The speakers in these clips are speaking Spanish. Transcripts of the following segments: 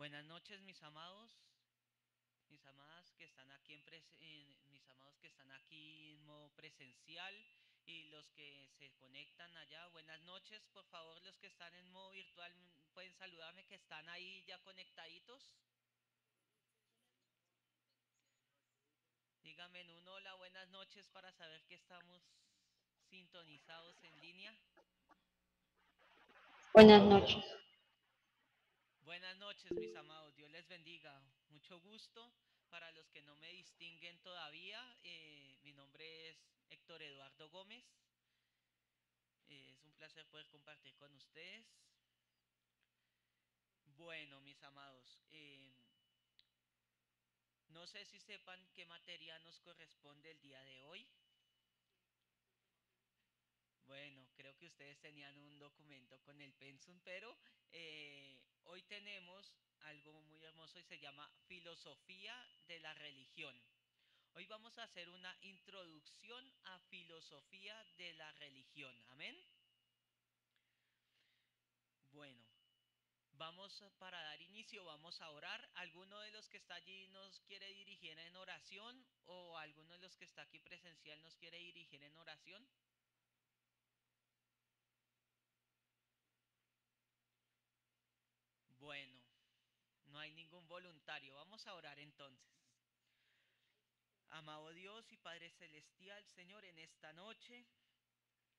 Buenas noches, mis amados, mis amadas que están aquí mis amados que están aquí en modo presencial y los que se conectan allá. Buenas noches, por favor, los que están en modo virtual pueden saludarme que están ahí ya conectaditos. Díganme en un hola, buenas noches para saber que estamos sintonizados en línea. Buenas noches. Buenas noches, mis amados. Dios les bendiga. Mucho gusto. Para los que no me distinguen todavía, mi nombre es Héctor Eduardo Gómez. Es un placer poder compartir con ustedes. Bueno, mis amados, no sé si sepan qué materia nos corresponde el día de hoy. Bueno, creo que ustedes tenían un documento con el pensum, pero hoy tenemos algo muy hermoso y se llama Filosofía de la Religión. Hoy vamos a hacer una introducción a filosofía de la religión. Amén. Bueno, para dar inicio, vamos a orar. ¿Alguno de los que está allí nos quiere dirigir en oración o alguno de los que está aquí presencial nos quiere dirigir en oración? Bueno, no hay ningún voluntario. Vamos a orar entonces. Amado Dios y Padre Celestial, Señor, en esta noche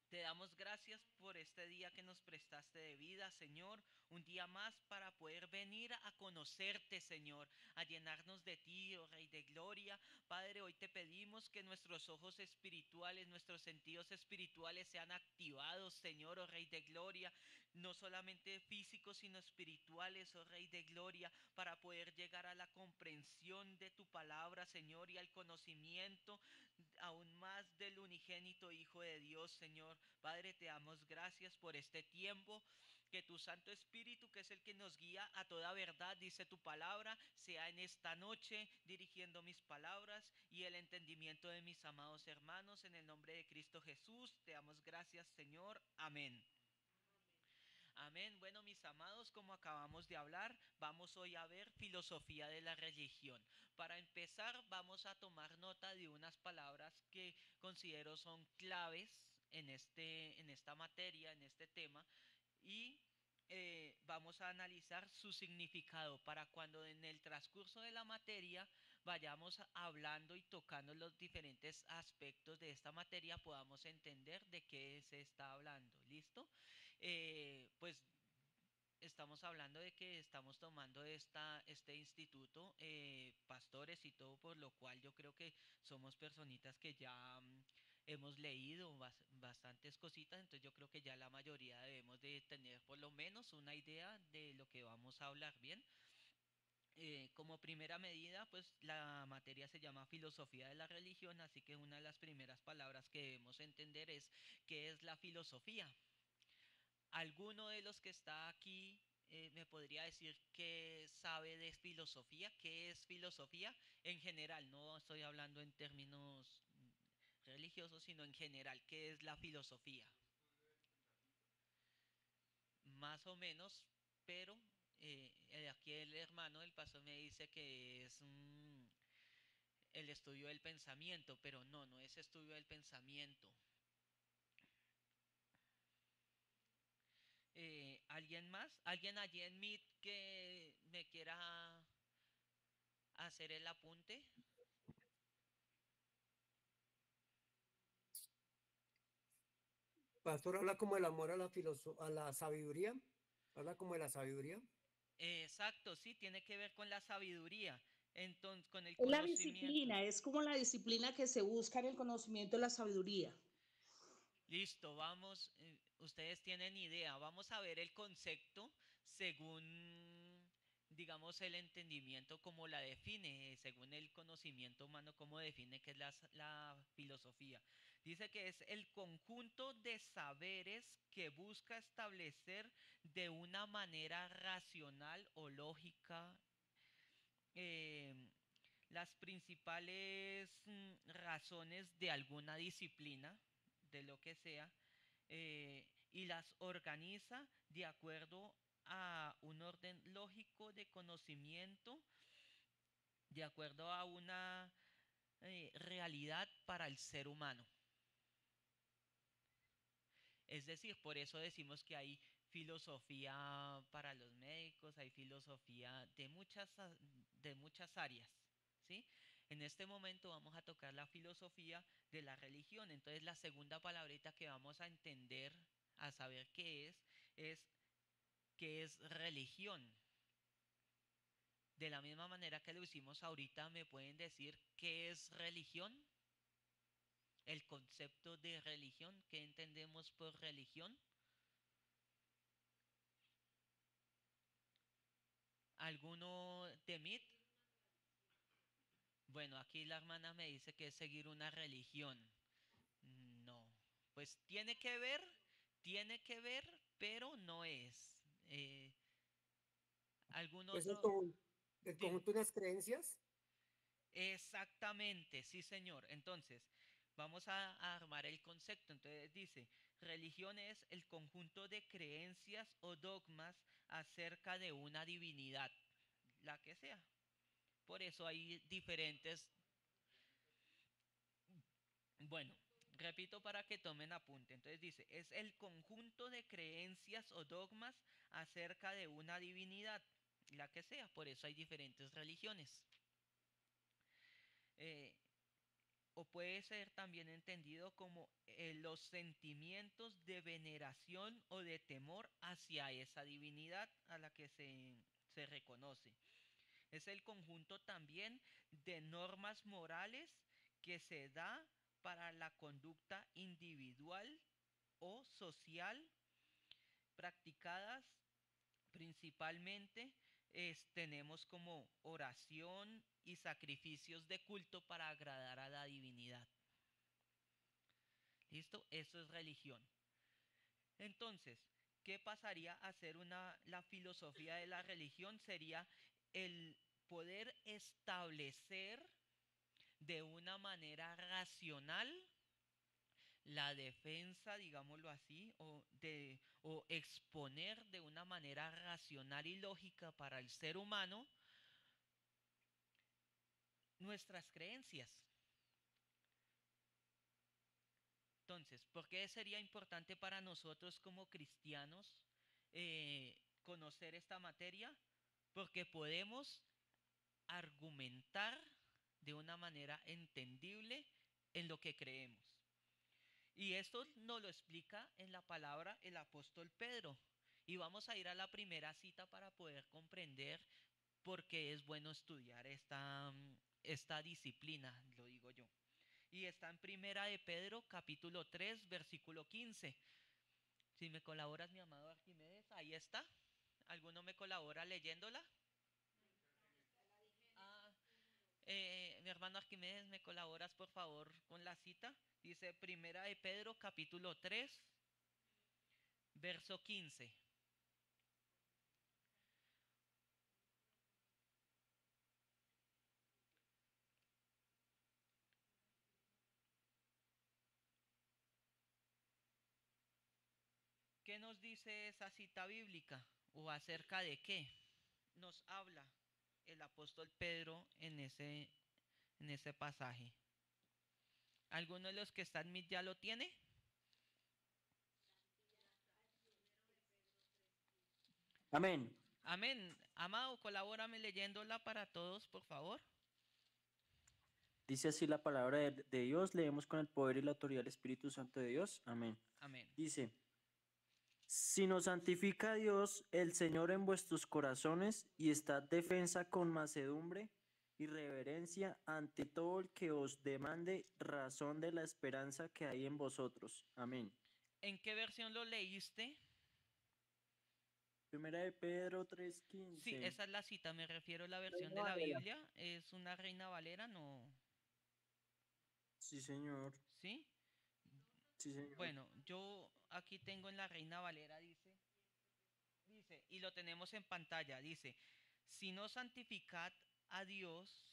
te damos gracias por este día que nos prestaste de vida, Señor. Un día más para poder venir a conocerte, Señor, a llenarnos de ti, oh Rey de Gloria. Padre, hoy te pedimos que nuestros ojos espirituales, nuestros sentidos espirituales sean activados, Señor, oh Rey de Gloria. No solamente físicos, sino espirituales, oh Rey de Gloria, para poder llegar a la comprensión de tu palabra, Señor, y al conocimiento aún más del unigénito Hijo de Dios, Señor. Padre, te damos gracias por este tiempo. Que tu Santo Espíritu, que es el que nos guía a toda verdad, dice tu palabra, sea en esta noche dirigiendo mis palabras y el entendimiento de mis amados hermanos. En el nombre de Cristo Jesús, te damos gracias, Señor. Amén. Amén. Bueno, mis amados, como acabamos de hablar, vamos hoy a ver filosofía de la religión. Para empezar, vamos a tomar nota de unas palabras que considero son claves en esta materia, en este tema, y vamos a analizar su significado para cuando en el transcurso de la materia vayamos hablando y tocando los diferentes aspectos de esta materia, podamos entender de qué se está hablando. ¿Listo? Pues estamos hablando de que estamos tomando este instituto, pastores y todo, por lo cual yo creo que somos personitas que ya hemos leído bastantes cositas, entonces yo creo que ya la mayoría debemos de tener por lo menos una idea de lo que vamos a hablar, ¿bien? Como primera medida, pues la materia se llama filosofía de la religión, así que una de las primeras palabras que debemos entender es qué es la filosofía. ¿Alguno de los que está aquí me podría decir qué sabe de filosofía? ¿Qué es filosofía? En general, no estoy hablando en términos religiosos, sino en general, ¿qué es la filosofía? Más o menos, pero aquí el hermano del pastor me dice que es el estudio del pensamiento, pero no, no es estudio del pensamiento. ¿Alguien más? ¿Alguien allí en Meet que me quiera hacer el apunte? Pastor habla como el amor a a la sabiduría. Habla como de la sabiduría. Exacto, sí, tiene que ver con la sabiduría, entonces con el Es la conocimiento. disciplina, es como la disciplina que se busca en el conocimiento de la sabiduría. Listo, vamos, ustedes tienen idea, vamos a ver el concepto según, digamos, el entendimiento como la define, según el conocimiento humano como define que es la filosofía. Dice que es el conjunto de saberes que busca establecer de una manera racional o lógica eh, las principales razones de alguna disciplina, de lo que sea, y las organiza de acuerdo a un orden lógico de conocimiento de acuerdo a una realidad para el ser humano. Es decir, por eso decimos que hay filosofía para los médicos, hay filosofía de muchas áreas, ¿sí? En este momento vamos a tocar la filosofía de la religión. Entonces la segunda palabrita que vamos a entender, a saber es qué es religión. De la misma manera que lo hicimos ahorita, ¿me pueden decir qué es religión? El concepto de religión, ¿qué entendemos por religión? ¿Alguno de MIT? Bueno, aquí la hermana me dice que es seguir una religión. No, pues tiene que ver, pero no es. ¿Algún Pues otro? el Dime. conjunto de unas creencias. Exactamente, sí, señor. Entonces, vamos a armar el concepto. Entonces dice, religión es el conjunto de creencias o dogmas acerca de una divinidad, la que sea. Por eso hay diferentes. Bueno, repito para que tomen apunte. Entonces dice, es el conjunto de creencias o dogmas acerca de una divinidad, la que sea. Por eso hay diferentes religiones. Eh, o puede ser también entendido como los sentimientos de veneración o de temor hacia esa divinidad a la que se reconoce. Es el conjunto también de normas morales que se da para la conducta individual o social practicadas principalmente. Tenemos como oración y sacrificios de culto para agradar a la divinidad. ¿Listo? Eso es religión. Entonces, ¿qué pasaría a ser la filosofía de la religión? Sería el poder establecer de una manera racional la defensa, digámoslo así, o exponer de una manera racional y lógica para el ser humano nuestras creencias. Entonces, ¿por qué sería importante para nosotros como cristianos conocer esta materia? Porque podemos argumentar de una manera entendible en lo que creemos. Y esto nos lo explica en la palabra el apóstol Pedro. Y vamos a ir a la primera cita para poder comprender por qué es bueno estudiar esta disciplina, lo digo yo. Y está en Primera de Pedro, capítulo 3, versículo 15. Si me colaboras, mi amado Arquímedes, ahí está. ¿Alguno me colabora leyéndola? Ah, mi hermano Arquímedes, ¿me colaboras por favor con la cita? Dice Primera de Pedro, capítulo 3, verso 15. ¿Qué nos dice esa cita bíblica? ¿O acerca de qué nos habla el apóstol Pedro en ese pasaje? ¿Alguno de los que están en ya lo tiene? Amén. Amén. Amado, colabórame leyéndola para todos, por favor. Dice así la palabra de Dios, leemos con el poder y la autoridad del Espíritu Santo de Dios. Amén. Amén. Dice, sino santifica a Dios el Señor en vuestros corazones y estad defensa con mansedumbre y reverencia ante todo el que os demande razón de la esperanza que hay en vosotros. Amén. ¿En qué versión lo leíste? Primera de Pedro Sí, 3:15. esa es la cita, me refiero a la versión Reina de la Valera. Biblia. ¿Es una Reina Valera? No. Sí, señor. ¿Sí? Sí, señor. Bueno, yo aquí tengo en la Reina Valera, dice, y lo tenemos en pantalla, dice, si no santificad a Dios,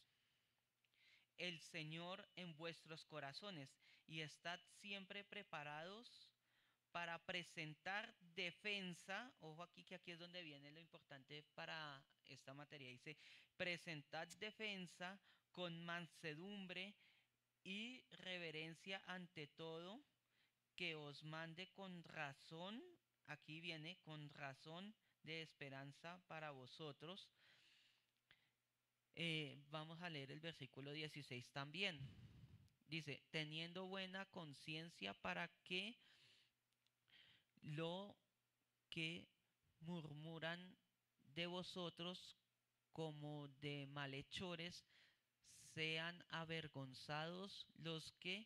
el Señor en vuestros corazones, y estad siempre preparados para presentar defensa, ojo aquí que aquí es donde viene lo importante para esta materia, dice, presentad defensa con mansedumbre y reverencia ante todo, que os mande con razón, aquí viene, con razón de esperanza para vosotros. Vamos a leer el versículo 16 también. Dice, teniendo buena conciencia para que lo que murmuran de vosotros como de malhechores sean avergonzados los que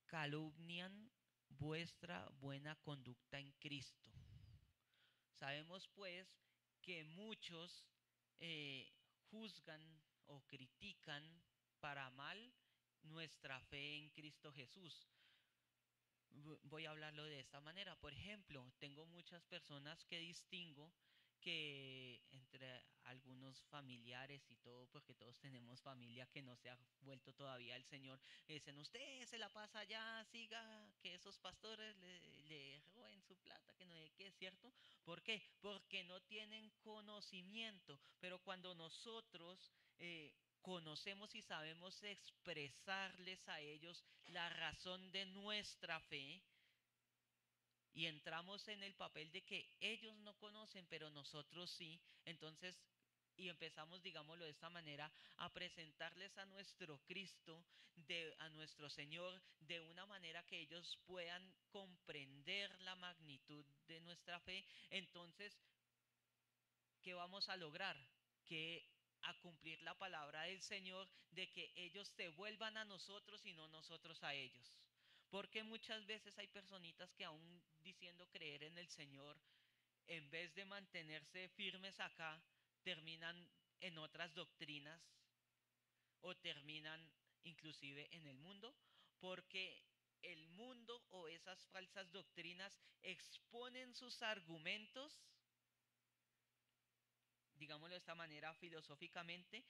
calumnian vuestra buena conducta en Cristo. Sabemos pues que muchos juzgan o critican para mal nuestra fe en Cristo Jesús. Voy a hablarlo de esta manera. Por ejemplo, tengo muchas personas que distingo que entre algunos familiares y todo, porque todos tenemos familia que no se ha vuelto todavía al Señor, dicen, usted se la pasa allá, siga, que esos pastores le roben su plata, que no sé qué, ¿cierto? ¿Por qué? Porque no tienen conocimiento, pero cuando nosotros conocemos y sabemos expresarles a ellos la razón de nuestra fe y entramos en el papel de que ellos no conocen, pero nosotros sí, entonces y empezamos, digámoslo de esta manera, a presentarles a nuestro Cristo, a nuestro Señor, de una manera que ellos puedan comprender la magnitud de nuestra fe, entonces, ¿qué vamos a lograr? Que a cumplir la palabra del Señor de que ellos se vuelvan a nosotros y no nosotros a ellos. Porque muchas veces hay personitas que aún diciendo creer en el Señor, en vez de mantenerse firmes acá, terminan en otras doctrinas o terminan inclusive en el mundo, porque el mundo o esas falsas doctrinas exponen sus argumentos, digámoslo de esta manera filosóficamente,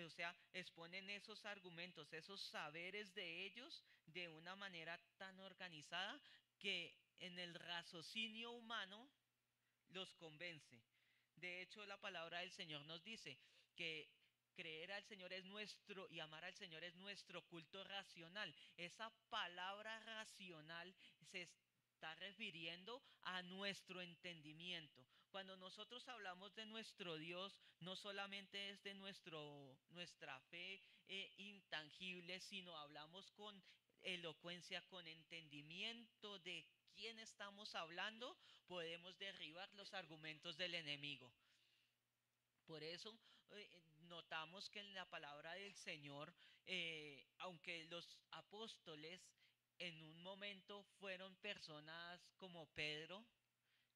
o sea, exponen esos argumentos, esos saberes de ellos de una manera tan organizada que en el raciocinio humano los convence. De hecho, la palabra del Señor nos dice que creer al Señor es nuestro y amar al Señor es nuestro culto racional. Esa palabra racional se está refiriendo a nuestro entendimiento. Cuando nosotros hablamos de nuestro Dios, no solamente es de nuestra fe intangible, sino hablamos con elocuencia, con entendimiento de quién estamos hablando, podemos derribar los argumentos del enemigo. Por eso notamos que en la palabra del Señor, aunque los apóstoles en un momento fueron personas como Pedro,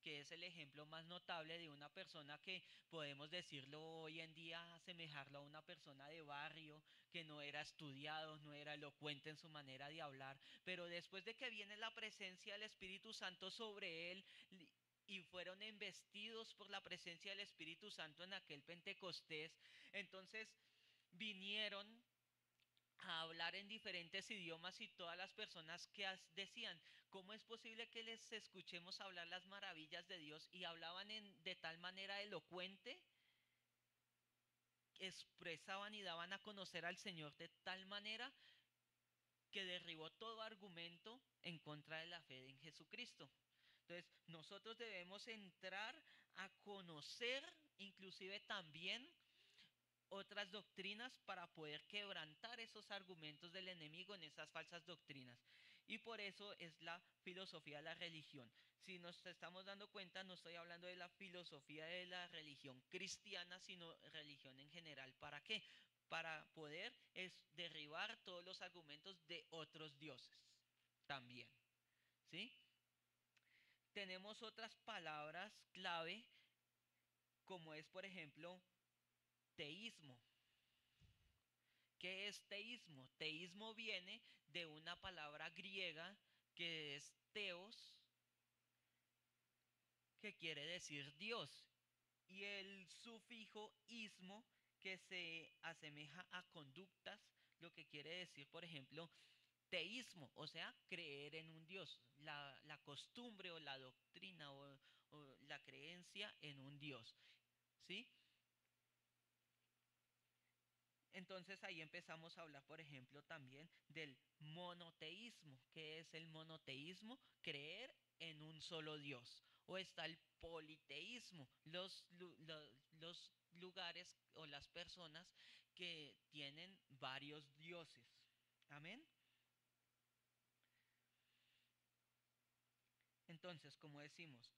que es el ejemplo más notable de una persona que podemos decirlo hoy en día, asemejarlo a una persona de barrio, que no era estudiado, no era elocuente en su manera de hablar, pero después de que viene la presencia del Espíritu Santo sobre él y fueron embestidos por la presencia del Espíritu Santo en aquel Pentecostés, entonces vinieron a hablar en diferentes idiomas y todas las personas que decían, ¿cómo es posible que les escuchemos hablar las maravillas de Dios? Y hablaban de tal manera elocuente, expresaban y daban a conocer al Señor de tal manera que derribó todo argumento en contra de la fe en Jesucristo. Entonces, nosotros debemos entrar a conocer inclusive también otras doctrinas para poder quebrantar esos argumentos del enemigo en esas falsas doctrinas. Y por eso es la filosofía de la religión. Si nos estamos dando cuenta, no estoy hablando de la filosofía de la religión cristiana, sino religión en general. ¿Para qué? Para poder derribar todos los argumentos de otros dioses también. ¿Sí? Tenemos otras palabras clave, como es, por ejemplo, teísmo. ¿Qué es teísmo? Teísmo viene de una palabra griega que es teos, que quiere decir Dios, y el sufijo ismo, que se asemeja a conductas, lo que quiere decir, por ejemplo, teísmo, o sea, creer en un Dios, la costumbre o la doctrina o la creencia en un Dios, ¿sí? Entonces ahí empezamos a hablar, por ejemplo, también del monoteísmo. ¿Qué es el monoteísmo? Creer en un solo Dios. O está el politeísmo, los lugares o las personas que tienen varios dioses. Amén. Entonces, como decimos,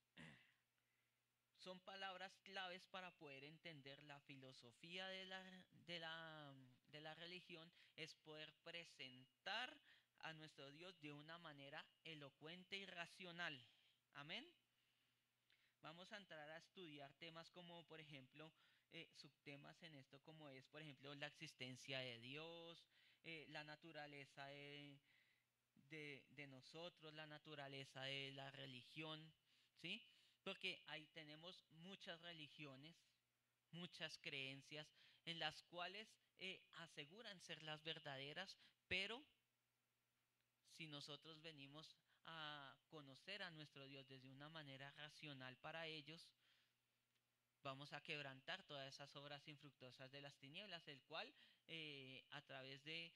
son palabras claves para poder entender la filosofía de la religión, es poder presentar a nuestro Dios de una manera elocuente y racional. Amén. Vamos a entrar a estudiar temas como, por ejemplo, subtemas en esto, como es, por ejemplo, la existencia de Dios, la naturaleza de nosotros, la naturaleza de la religión, ¿sí? Porque ahí tenemos muchas religiones, muchas creencias en las cuales aseguran ser las verdaderas, pero si nosotros venimos a conocer a nuestro Dios desde una manera racional para ellos, vamos a quebrantar todas esas obras infructuosas de las tinieblas, el cual a través de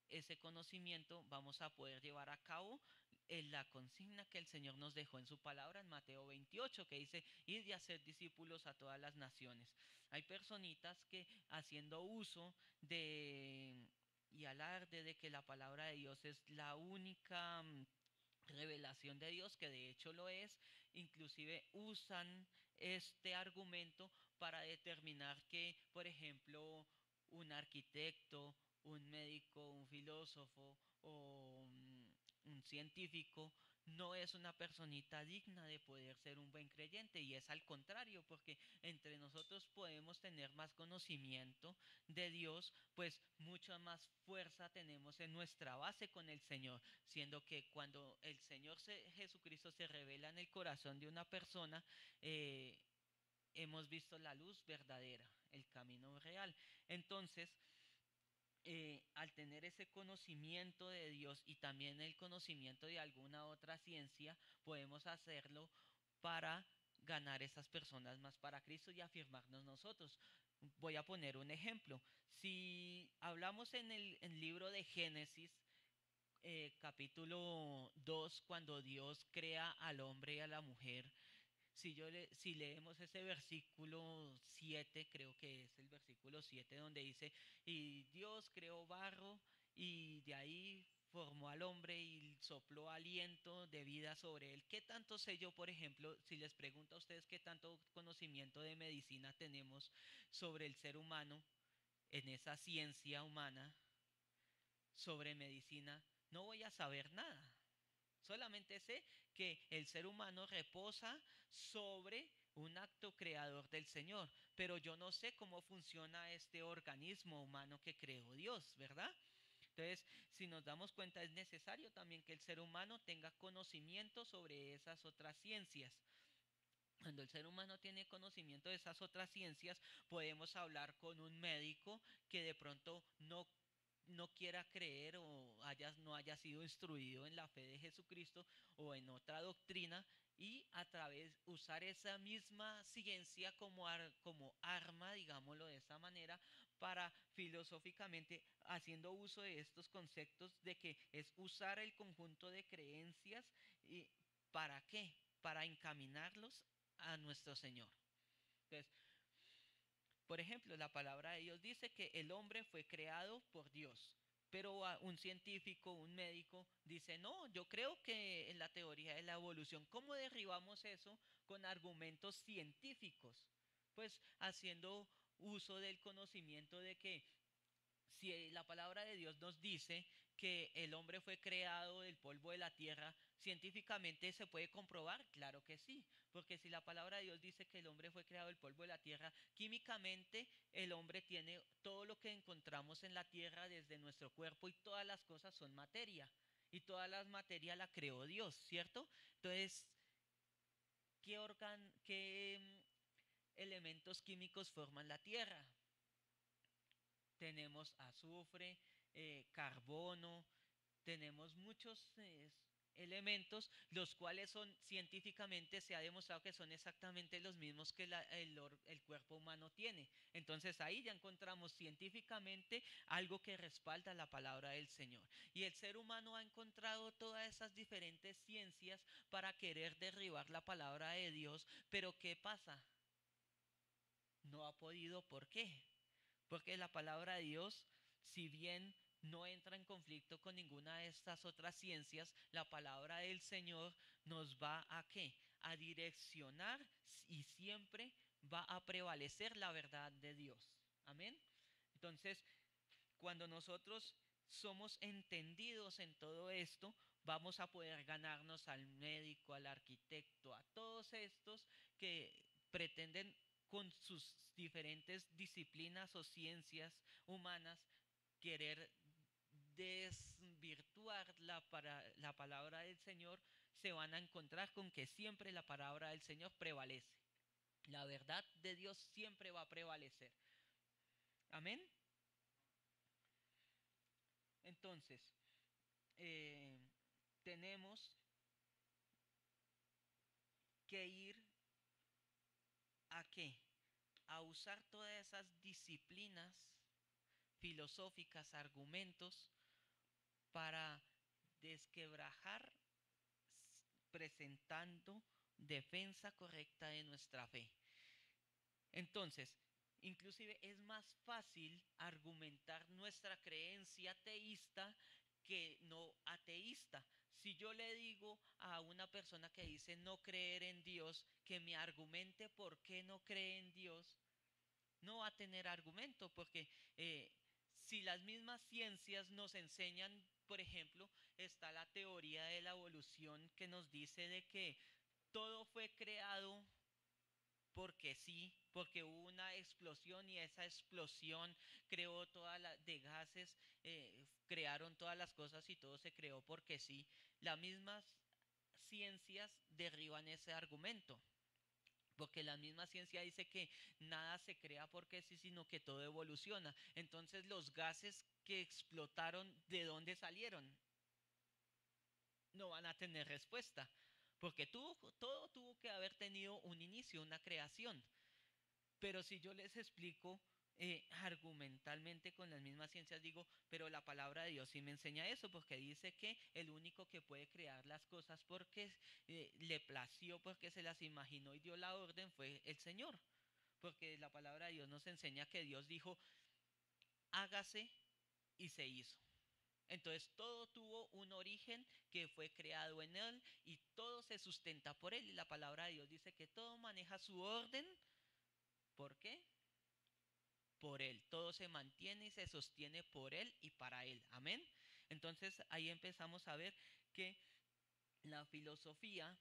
ese conocimiento vamos a poder llevar a cabo la consigna que el Señor nos dejó en su palabra en Mateo 28, que dice, id y hacer discípulos a todas las naciones. Hay personitas que haciendo uso de y alarde de que la palabra de Dios es la única revelación de Dios, que de hecho lo es, inclusive usan este argumento para determinar que, por ejemplo, un arquitecto, un médico, un filósofo o un científico no es una personita digna de poder ser un buen creyente, y es al contrario, porque entre nosotros podemos tener más conocimiento de Dios, pues mucha más fuerza tenemos en nuestra base con el Señor, siendo que cuando el Señor Jesucristo se revela en el corazón de una persona, hemos visto la luz verdadera, el camino real. Entonces, al tener ese conocimiento de Dios y también el conocimiento de alguna otra ciencia, podemos hacerlo para ganar esas personas más para Cristo y afirmarnos nosotros. Voy a poner un ejemplo. Si hablamos en el libro de Génesis, capítulo 2, cuando Dios crea al hombre y a la mujer, si leemos ese versículo 7, creo que es el versículo 7 donde dice, y Dios creó barro y de ahí formó al hombre y sopló aliento de vida sobre él. ¿Qué tanto sé yo, por ejemplo, si les pregunto a ustedes qué tanto conocimiento de medicina tenemos sobre el ser humano en esa ciencia humana sobre medicina? No voy a saber nada. Solamente sé que el ser humano reposa sobre un acto creador del Señor, pero yo no sé cómo funciona este organismo humano que creó Dios, ¿verdad? Entonces, si nos damos cuenta, es necesario también que el ser humano tenga conocimiento sobre esas otras ciencias. Cuando el ser humano tiene conocimiento de esas otras ciencias, podemos hablar con un médico que de pronto no quiera creer o no haya sido instruido en la fe de Jesucristo o en otra doctrina, y a través usar esa misma ciencia como arma, digámoslo de esa manera, para filosóficamente haciendo uso de estos conceptos de que es usar el conjunto de creencias. Y ¿para qué? Para encaminarlos a nuestro Señor. Entonces, por ejemplo, la palabra de Dios dice que el hombre fue creado por Dios, pero un científico, un médico, dice, no, yo creo que en la teoría de la evolución, ¿cómo derribamos eso con argumentos científicos? Pues haciendo uso del conocimiento de que si la palabra de Dios nos dice que el hombre fue creado del polvo de la tierra, ¿científicamente se puede comprobar? Claro que sí, porque si la palabra de Dios dice que el hombre fue creado del polvo de la tierra, químicamente el hombre tiene todo lo que encontramos en la tierra desde nuestro cuerpo, y todas las cosas son materia, y toda la materia la creó Dios, ¿cierto? Entonces, ¿qué elementos químicos forman la tierra? Tenemos azufre, carbono, tenemos muchos elementos, los cuales son científicamente se ha demostrado que son exactamente los mismos que el cuerpo humano tiene. Entonces ahí ya encontramos científicamente algo que respalda la palabra del Señor. Y el ser humano ha encontrado todas esas diferentes ciencias para querer derribar la palabra de Dios, pero ¿qué pasa? No ha podido. ¿Por qué? Porque la palabra de Dios, si bien no entra en conflicto con ninguna de estas otras ciencias, la palabra del Señor nos va a ¿qué? A direccionar, y siempre va a prevalecer la verdad de Dios. Amén. Entonces, cuando nosotros somos entendidos en todo esto, vamos a poder ganarnos al médico, al arquitecto, a todos estos que pretenden con sus diferentes disciplinas o ciencias humanas querer desvirtuar la palabra del Señor. Se van a encontrar con que siempre la palabra del Señor prevalece. La verdad de Dios siempre va a prevalecer. Amén. Entonces, eh, tenemos que ir a qué? A usar todas esas disciplinas filosóficas, argumentos, para desquebrajar, presentando defensa correcta de nuestra fe. Entonces, inclusive es más fácil argumentar nuestra creencia teísta que no ateísta. Si yo le digo a una persona que dice no creer en Dios, que me argumente por qué no cree en Dios, no va a tener argumento, porque si las mismas ciencias nos enseñan, por ejemplo, está la teoría de la evolución que nos dice de que todo fue creado porque sí, porque hubo una explosión y esa explosión creó toda la de gases, crearon todas las cosas y todo se creó porque sí. Las mismas ciencias derriban ese argumento. Porque la misma ciencia dice que nada se crea porque sí, sino que todo evoluciona. Entonces los gases que explotaron, ¿de dónde salieron? No van a tener respuesta. Porque todo tuvo que haber tenido un inicio, una creación. Pero si yo les explico argumentalmente con las mismas ciencias, digo, pero la palabra de Dios sí me enseña eso, porque dice que el único que puede crear las cosas porque le plació, porque se las imaginó y dio la orden fue el Señor. Porque la palabra de Dios nos enseña que Dios dijo, hágase y se hizo. Entonces todo tuvo un origen que fue creado en Él y todo se sustenta por Él. Y la palabra de Dios dice que todo maneja su orden. ¿Por qué? Por Él. Todo se mantiene y se sostiene por Él y para Él. Amén. Entonces ahí empezamos a ver que la filosofía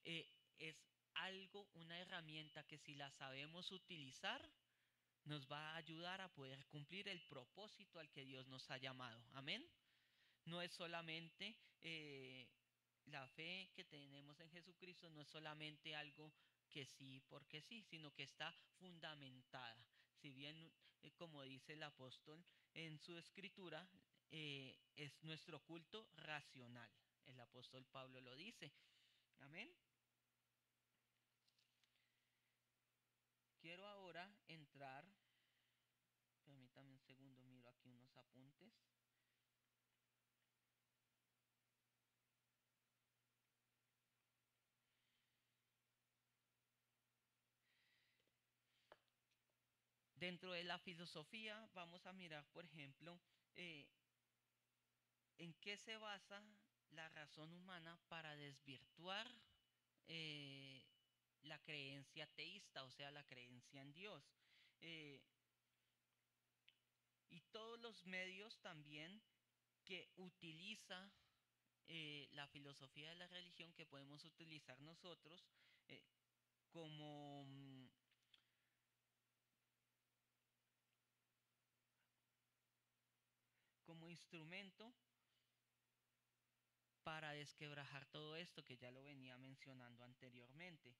es algo, una herramienta que si la sabemos utilizar, nos va a ayudar a poder cumplir el propósito al que Dios nos ha llamado. Amén. No es solamente la fe que tenemos en Jesucristo, no es solamente algo que sí porque sí, sino que está fundamentada. Si bien, como dice el apóstol en su escritura, es nuestro culto racional. El apóstol Pablo lo dice. Amén. Quiero ahora entrar, permítame un segundo, miro aquí unos apuntes. Dentro de la filosofía vamos a mirar, por ejemplo, eh, en qué se basa la razón humana para desvirtuar eh, la creencia teísta, o sea, la creencia en Dios. Eh, y todos los medios también que utiliza la filosofía de la religión que podemos utilizar nosotros eh, como, como instrumento para desquebrajar todo esto que ya lo venía mencionando anteriormente.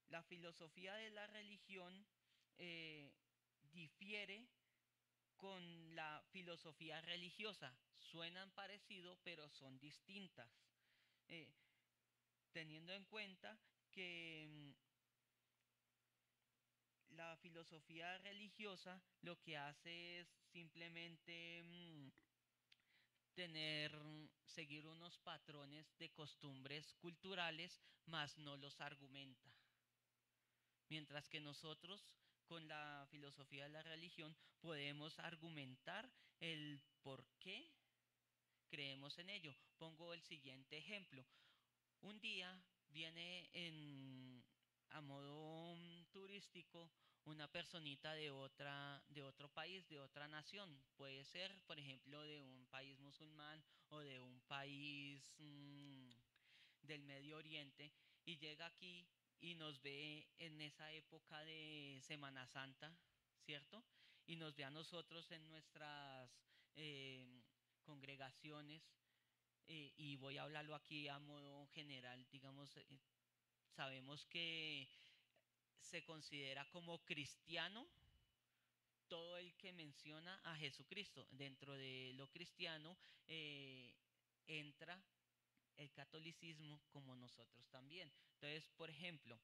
La filosofía de la religión difiere con la filosofía religiosa. Suenan parecido, pero son distintas. Eh, Teniendo en cuenta que la filosofía religiosa lo que hace es simplemente seguir unos patrones de costumbres culturales, mas no los argumenta. Mientras que nosotros, con la filosofía de la religión, podemos argumentar el por qué creemos en ello. Pongo el siguiente ejemplo. Un día viene a modo turístico una personita de otro país, de otra nación. Puede ser, por ejemplo, de un país musulmán o de un país del Medio Oriente y llega aquí y nos ve en esa época de Semana Santa, ¿cierto? Y nos ve a nosotros en nuestras eh, congregaciones, y voy a hablarlo aquí a modo general, digamos, sabemos que se considera como cristiano todo el que menciona a Jesucristo. Dentro de lo cristiano entra el catolicismo como nosotros también. Entonces, por ejemplo,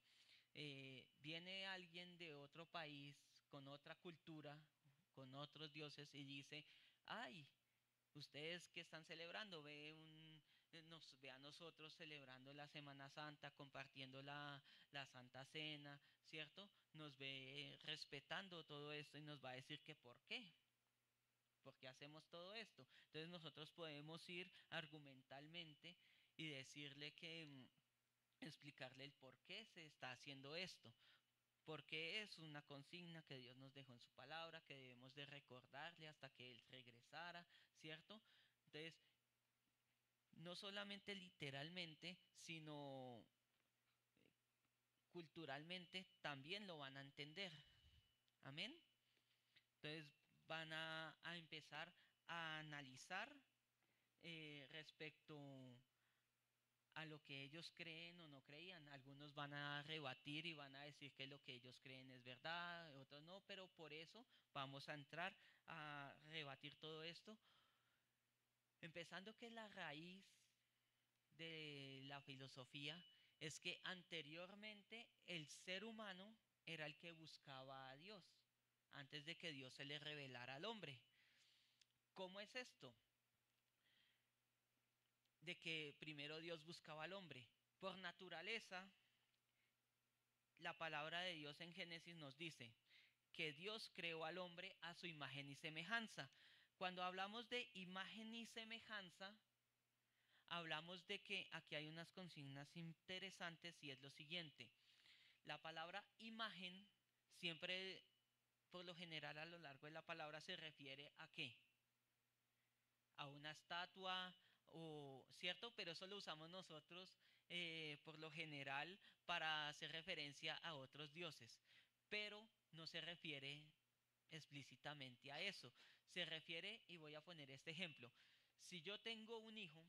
viene alguien de otro país con otra cultura, con otros dioses y dice, ay, ustedes que están celebrando, nos ve a nosotros celebrando la Semana Santa, compartiendo la Santa Cena, ¿cierto? Nos ve respetando todo esto y nos va a decir que por qué. ¿Por qué hacemos todo esto? Entonces nosotros podemos ir argumentalmente y decirle que, explicarle el por qué se está haciendo esto. Porque es una consigna que Dios nos dejó en su palabra, que debemos de recordarle hasta que Él regresara, ¿cierto? Entonces, no solamente literalmente, sino culturalmente también lo van a entender. Amén. Entonces van a empezar a analizar respecto a lo que ellos creen o no creían. Algunos van a rebatir y van a decir que lo que ellos creen es verdad, otros no, pero por eso vamos a entrar a rebatir todo esto, empezando que la raíz de la filosofía es que anteriormente el ser humano era el que buscaba a Dios, antes de que Dios se le revelara al hombre. ¿Cómo es esto? De que primero Dios buscaba al hombre. Por naturaleza, la palabra de Dios en Génesis nos dice que Dios creó al hombre a su imagen y semejanza. Cuando hablamos de imagen y semejanza, hablamos de que aquí hay unas consignas interesantes y es lo siguiente. La palabra imagen siempre, por lo general, a lo largo de la palabra se refiere a qué? A una estatua, o cierto, pero eso lo usamos nosotros por lo general para hacer referencia a otros dioses, pero no se refiere explícitamente a eso. Se refiere, y voy a poner este ejemplo, si yo tengo un hijo,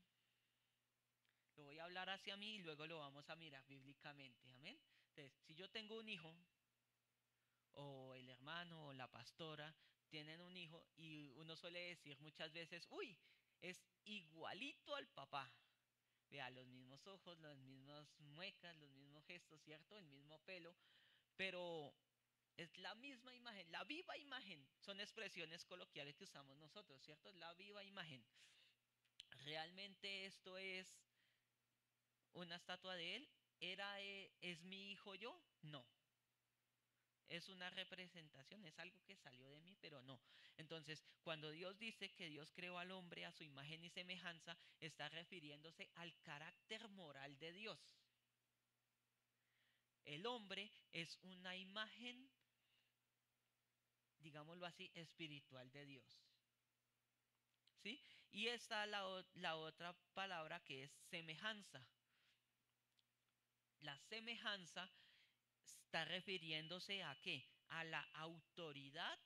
lo voy a hablar hacia mí y luego lo vamos a mirar bíblicamente, amén. Entonces, si yo tengo un hijo, o el hermano o la pastora tienen un hijo y uno suele decir muchas veces, uy, es igualito al papá. Vea, los mismos ojos, las mismas muecas, los mismos gestos, ¿cierto? El mismo pelo, pero es la misma imagen, la viva imagen. Son expresiones coloquiales que usamos nosotros, ¿cierto? La viva imagen. ¿Realmente esto es una estatua de él? ¿Es mi hijo yo? No. Es una representación, es algo que salió de mí, pero no. Entonces, cuando Dios dice que Dios creó al hombre a su imagen y semejanza, está refiriéndose al carácter moral de Dios. El hombre es una imagen, digámoslo así, espiritual de Dios. ¿Sí? Y está la otra palabra que es semejanza. La semejanza está refiriéndose a qué? A la autoridad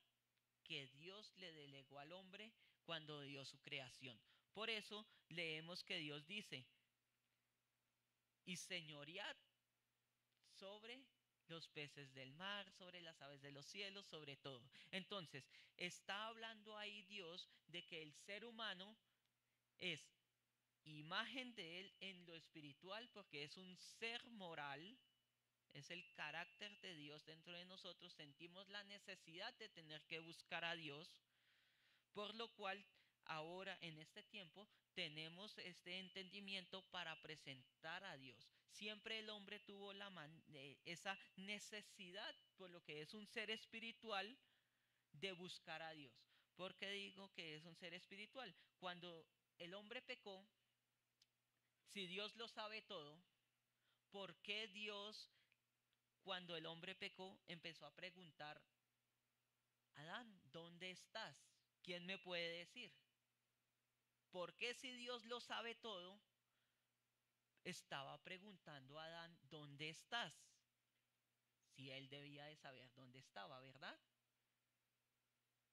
que Dios le delegó al hombre cuando dio su creación. Por eso leemos que Dios dice, y señoread sobre los peces del mar, sobre las aves de los cielos, sobre todo. Entonces, está hablando ahí Dios de que el ser humano es imagen de Él en lo espiritual porque es un ser moral, es el carácter de Dios dentro de nosotros, sentimos la necesidad de tener que buscar a Dios, por lo cual ahora en este tiempo tenemos este entendimiento para presentar a Dios. Siempre el hombre tuvo esa necesidad, por lo que es un ser espiritual, de buscar a Dios. ¿Por qué digo que es un ser espiritual? Cuando el hombre pecó, si Dios lo sabe todo, ¿por qué Dios, cuando el hombre pecó, empezó a preguntar, Adán, ¿dónde estás? ¿Quién me puede decir? ¿Por qué si Dios lo sabe todo, estaba preguntando a Adán, ¿dónde estás? Si él debía de saber dónde estaba, ¿verdad?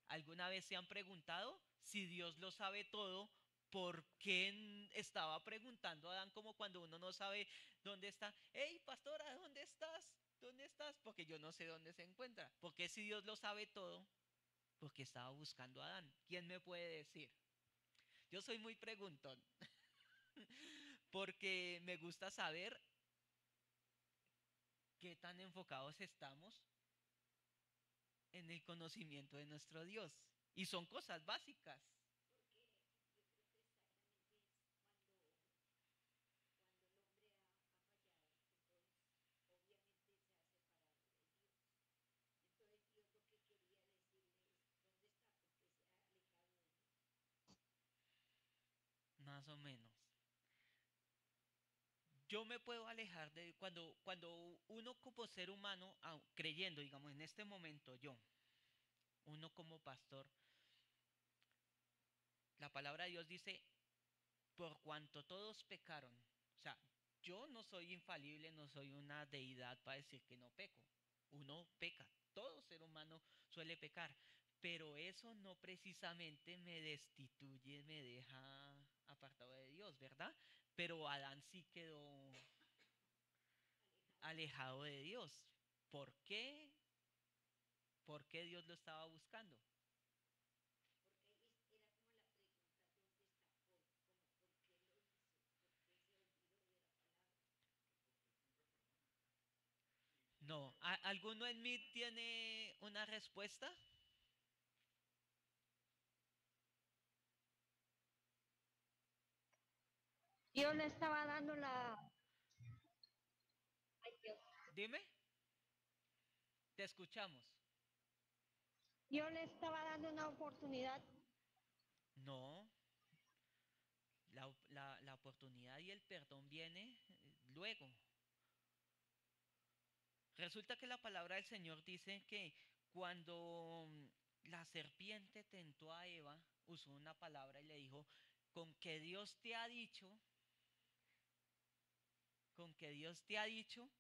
¿Alguna vez se han preguntado si Dios lo sabe todo? ¿Por qué estaba preguntando a Adán como cuando uno no sabe dónde está? Hey, pastora, ¿dónde estás? ¿Dónde estás? Porque yo no sé dónde se encuentra. ¿Por qué si Dios lo sabe todo? Porque estaba buscando a Adán. ¿Quién me puede decir? Yo soy muy preguntón. Porque me gusta saber qué tan enfocados estamos en el conocimiento de nuestro Dios. Y son cosas básicas. Más o menos. Yo me puedo alejar de cuando uno como ser humano, creyendo, digamos, en este momento yo, uno como pastor, la palabra de Dios dice, por cuanto todos pecaron, o sea, yo no soy infalible, no soy una deidad para decir que no peco. Uno peca, todo ser humano suele pecar, pero eso no precisamente me destituye, me deja apartado de Dios, ¿verdad? Pero Adán sí quedó alejado de Dios. ¿Por qué? ¿Por qué Dios lo estaba buscando? No, ¿alguno en mí tiene una respuesta? Dios le estaba dando la... Ay, Dios. Dime, te escuchamos. Dios le estaba dando una oportunidad. No, la oportunidad y el perdón viene luego. Resulta que la palabra del Señor dice que cuando la serpiente tentó a Eva, usó una palabra y le dijo, con que Dios te ha dicho, con que Dios te ha dicho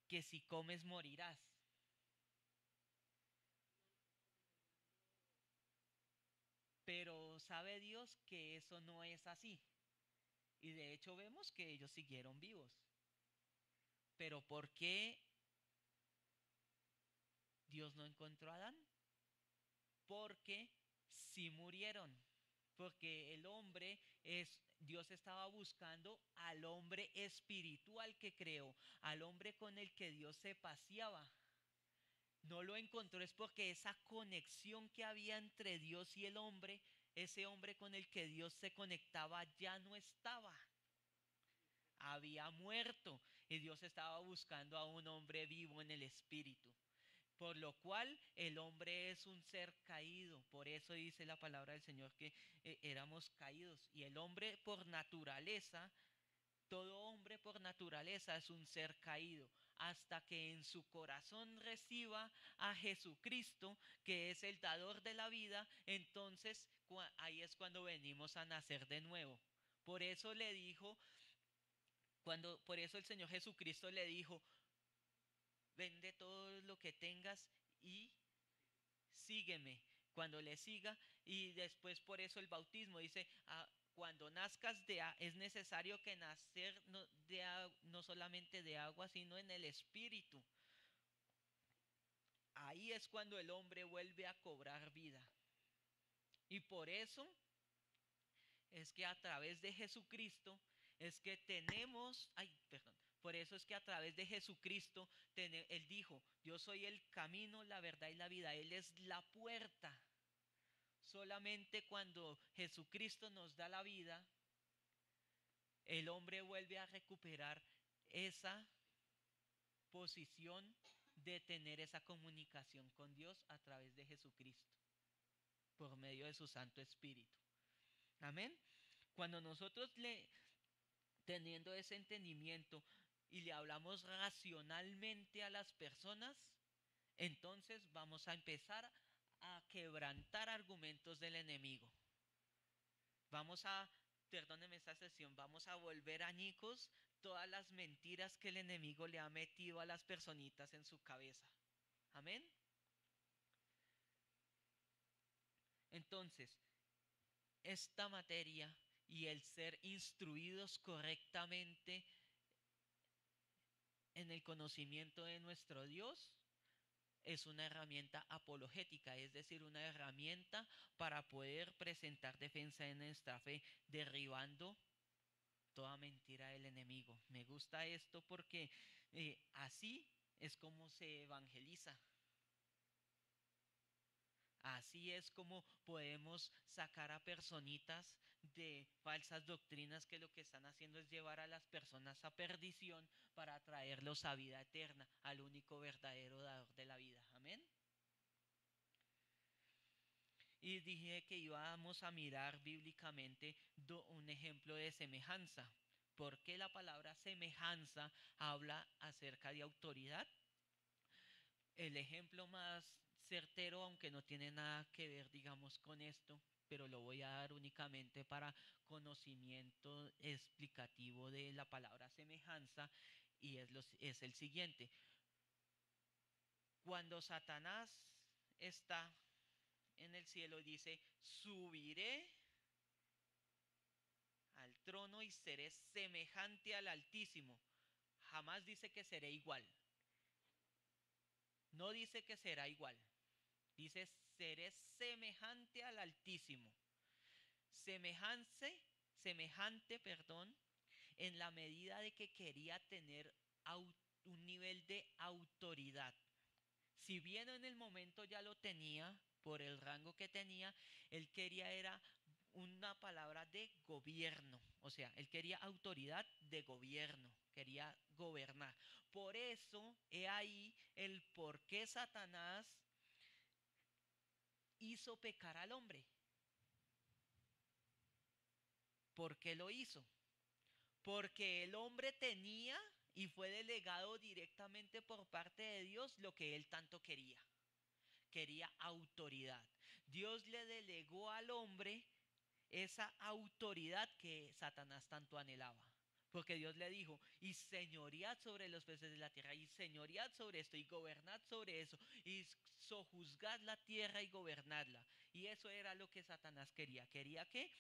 que si comes morirás. Pero sabe Dios que eso no es así. Y de hecho vemos que ellos siguieron vivos. Pero ¿por qué Dios no encontró a Adán? Porque sí murieron. Porque el hombre es, Dios estaba buscando al hombre espiritual que creó, al hombre con el que Dios se paseaba. No lo encontró es porque esa conexión que había entre Dios y el hombre, ese hombre con el que Dios se conectaba ya no estaba. Había muerto y Dios estaba buscando a un hombre vivo en el espíritu. Por lo cual el hombre es un ser caído. Por eso dice la palabra del Señor que éramos caídos. Y el hombre por naturaleza, todo hombre por naturaleza es un ser caído. Hasta que en su corazón reciba a Jesucristo, que es el dador de la vida, entonces ahí es cuando venimos a nacer de nuevo. Por eso le dijo, por eso el Señor Jesucristo le dijo, vende todo lo que tengas y sígueme. Cuando le siga, y después por eso el bautismo dice, cuando nazcas es necesario que nacer no solamente de agua, sino en el espíritu. ahí es cuando el hombre vuelve a cobrar vida. Y por eso es que a través de Jesucristo es que tenemos, por eso es que a través de Jesucristo, Él dijo, yo soy el camino, la verdad y la vida, Él es la puerta. Solamente cuando Jesucristo nos da la vida, el hombre vuelve a recuperar esa posición de tener esa comunicación con Dios a través de Jesucristo, por medio de su Santo Espíritu. Amén. Cuando nosotros teniendo ese entendimiento y le hablamos racionalmente a las personas, entonces vamos a empezar a quebrantar argumentos del enemigo. Vamos a, perdónenme esta sesión, vamos a volver añicos todas las mentiras que el enemigo le ha metido a las personitas en su cabeza. Amén. Entonces, esta materia y el ser instruidos correctamente en el conocimiento de nuestro Dios es una herramienta apologética, es decir, una herramienta para poder presentar defensa en nuestra fe, derribando toda mentira del enemigo. Me gusta esto porque así es como se evangeliza. Así es como podemos sacar a personitas de falsas doctrinas que lo que están haciendo es llevar a las personas a perdición para traerlos a vida eterna, al único verdadero dador de la vida. Amén. Y dije que íbamos a mirar bíblicamente un ejemplo de semejanza. ¿Por qué la palabra semejanza habla acerca de autoridad? El ejemplo más certero, aunque no tiene nada que ver, digamos, con esto, pero lo voy a dar únicamente para conocimiento explicativo de la palabra semejanza, y es el siguiente. Cuando Satanás está en el cielo, dice, subiré al trono y seré semejante al Altísimo. Jamás dice que seré igual. No dice que será igual. Dice, seré semejante al Altísimo. Semejante, en la medida de que quería tener un nivel de autoridad. Si bien en el momento ya lo tenía, por el rango que tenía, él quería era una palabra de gobierno. O sea, él quería autoridad de gobierno, quería gobernar. Por eso, he ahí el por qué Satanás hizo pecar al hombre. ¿Por qué lo hizo? Porque el hombre tenía y fue delegado directamente por parte de Dios lo que él tanto quería. Quería autoridad. Dios le delegó al hombre esa autoridad que Satanás tanto anhelaba. Porque Dios le dijo, y señoread sobre los peces de la tierra, y señoread sobre esto, y gobernad sobre eso, y sojuzgad la tierra y gobernadla. Y eso era lo que Satanás quería. ¿Quería qué?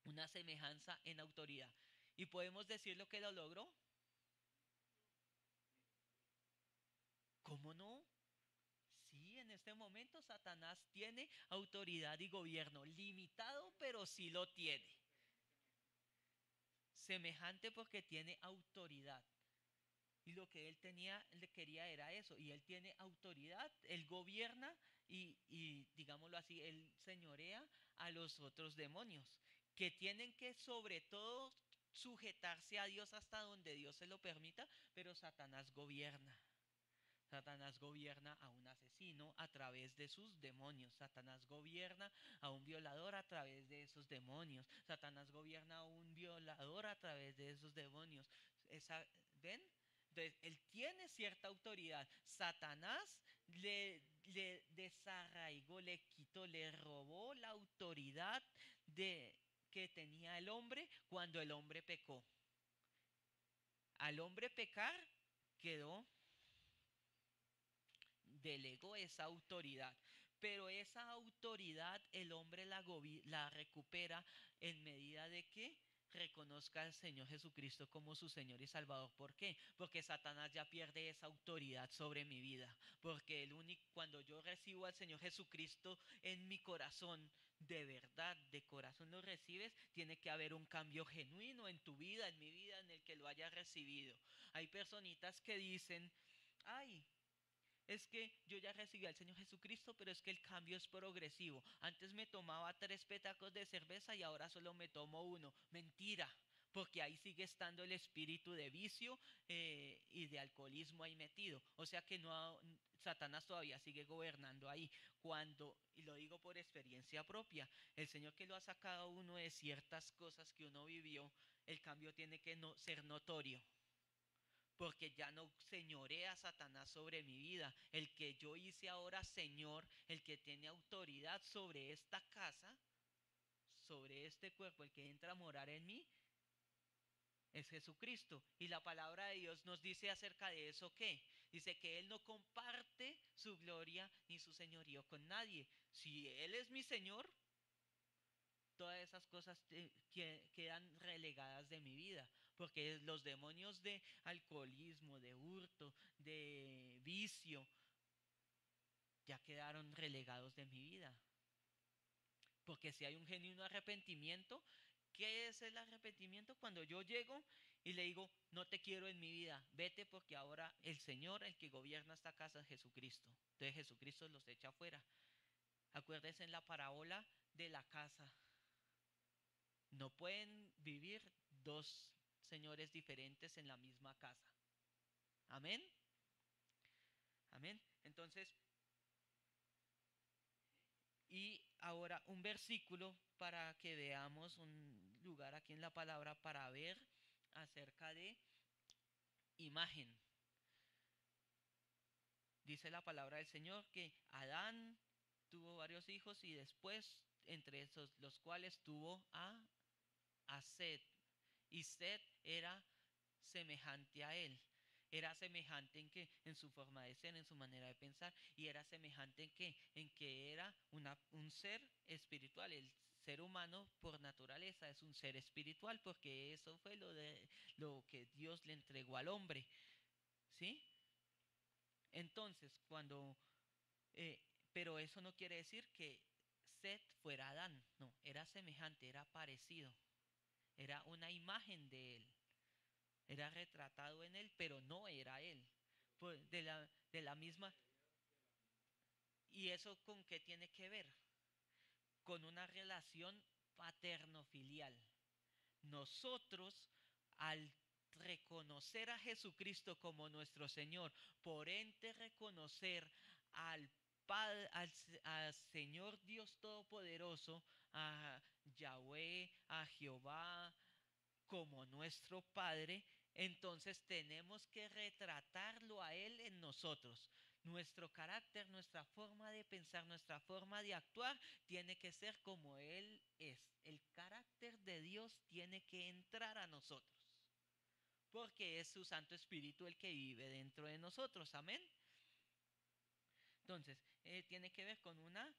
Una semejanza en autoridad. ¿Y podemos decir lo que lo logró? ¿Cómo no? Sí, en este momento Satanás tiene autoridad y gobierno, limitado, pero sí lo tiene. Semejante porque tiene autoridad. Y lo que él le quería era eso. Y él tiene autoridad, él gobierna y digámoslo así, él señorea a los otros demonios, que tienen que sobre todo sujetarse a Dios hasta donde Dios se lo permita, pero Satanás gobierna. Satanás gobierna a un asesino a través de sus demonios. Satanás gobierna a un violador a través de esos demonios. Satanás gobierna a un violador a través de esos demonios. ¿Ven? Entonces, él tiene cierta autoridad. Satanás le desarraigó, le quitó, le robó la autoridad que tenía el hombre cuando el hombre pecó. Al hombre pecar, delegó esa autoridad. Pero esa autoridad el hombre la recupera en medida de que reconozca al Señor Jesucristo como su Señor y Salvador. ¿Por qué? Porque Satanás ya pierde esa autoridad sobre mi vida. Porque cuando yo recibo al Señor Jesucristo en mi corazón, de verdad, de corazón lo recibes, tiene que haber un cambio genuino en tu vida, en mi vida, en el que lo hayas recibido. Hay personitas que dicen, ay, es que yo ya recibí al Señor Jesucristo, pero es que el cambio es progresivo. Antes me tomaba 3 petacos de cerveza y ahora solo me tomo uno. Mentira, porque ahí sigue estando el espíritu de vicio y de alcoholismo ahí metido. O sea que Satanás todavía sigue gobernando ahí. Y lo digo por experiencia propia, el Señor que lo ha sacado a uno de ciertas cosas que uno vivió, el cambio tiene que ser notorio, porque ya no señorea Satanás sobre mi vida. El que yo hice ahora Señor, el que tiene autoridad sobre esta casa, sobre este cuerpo, el que entra a morar en mí, es Jesucristo. Y la palabra de Dios nos dice acerca de eso que dice que Él no comparte su gloria ni su señorío con nadie. Si Él es mi Señor, todas esas cosas quedan relegadas de mi vida, porque los demonios de alcoholismo, de hurto, de vicio, ya quedaron relegados de mi vida. Porque si hay un genuino arrepentimiento, ¿qué es el arrepentimiento? Cuando yo llego y le digo, no te quiero en mi vida, vete, porque ahora el Señor, el que gobierna esta casa, es Jesucristo. Entonces Jesucristo los echa afuera. Acuérdense en la parábola de la casa. No pueden vivir dos señores diferentes en la misma casa. Amén. Amén. Entonces, y ahora un versículo para que veamos un lugar aquí en la palabra para ver acerca de imagen. Dice la palabra del Señor que Adán tuvo varios hijos y después, entre esos los cuales tuvo a Set. Y Set era semejante a él. Era semejante en que en su forma de ser, en su manera de pensar, y era semejante en que era un ser espiritual. El ser humano por naturaleza es un ser espiritual, porque eso fue lo que Dios le entregó al hombre, ¿sí? Entonces, pero eso no quiere decir que Set fuera Adán, no, era semejante, era parecido, era una imagen de él. Era retratado en él, pero no era él. Pues de la misma. ¿Y eso con qué tiene que ver? Con una relación paterno-filial. Nosotros, al reconocer a Jesucristo como nuestro Señor, por ende reconocer al Padre, al Señor Dios Todopoderoso, a Yahweh, a Jehová, como nuestro Padre, entonces tenemos que retratarlo a Él en nosotros. Nuestro carácter, nuestra forma de pensar, nuestra forma de actuar tiene que ser como Él es. El carácter de Dios tiene que entrar a nosotros, porque es su Santo Espíritu el que vive dentro de nosotros. Amén. Entonces, tiene que ver con una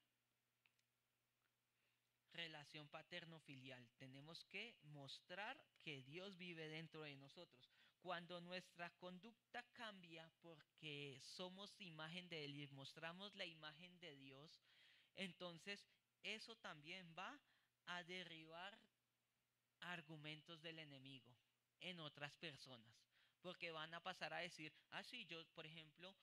relación paterno-filial. Tenemos que mostrar que Dios vive dentro de nosotros. Cuando nuestra conducta cambia porque somos imagen de Él y mostramos la imagen de Dios, entonces eso también va a derribar argumentos del enemigo en otras personas. Porque van a pasar a decir, sí, yo, por ejemplo,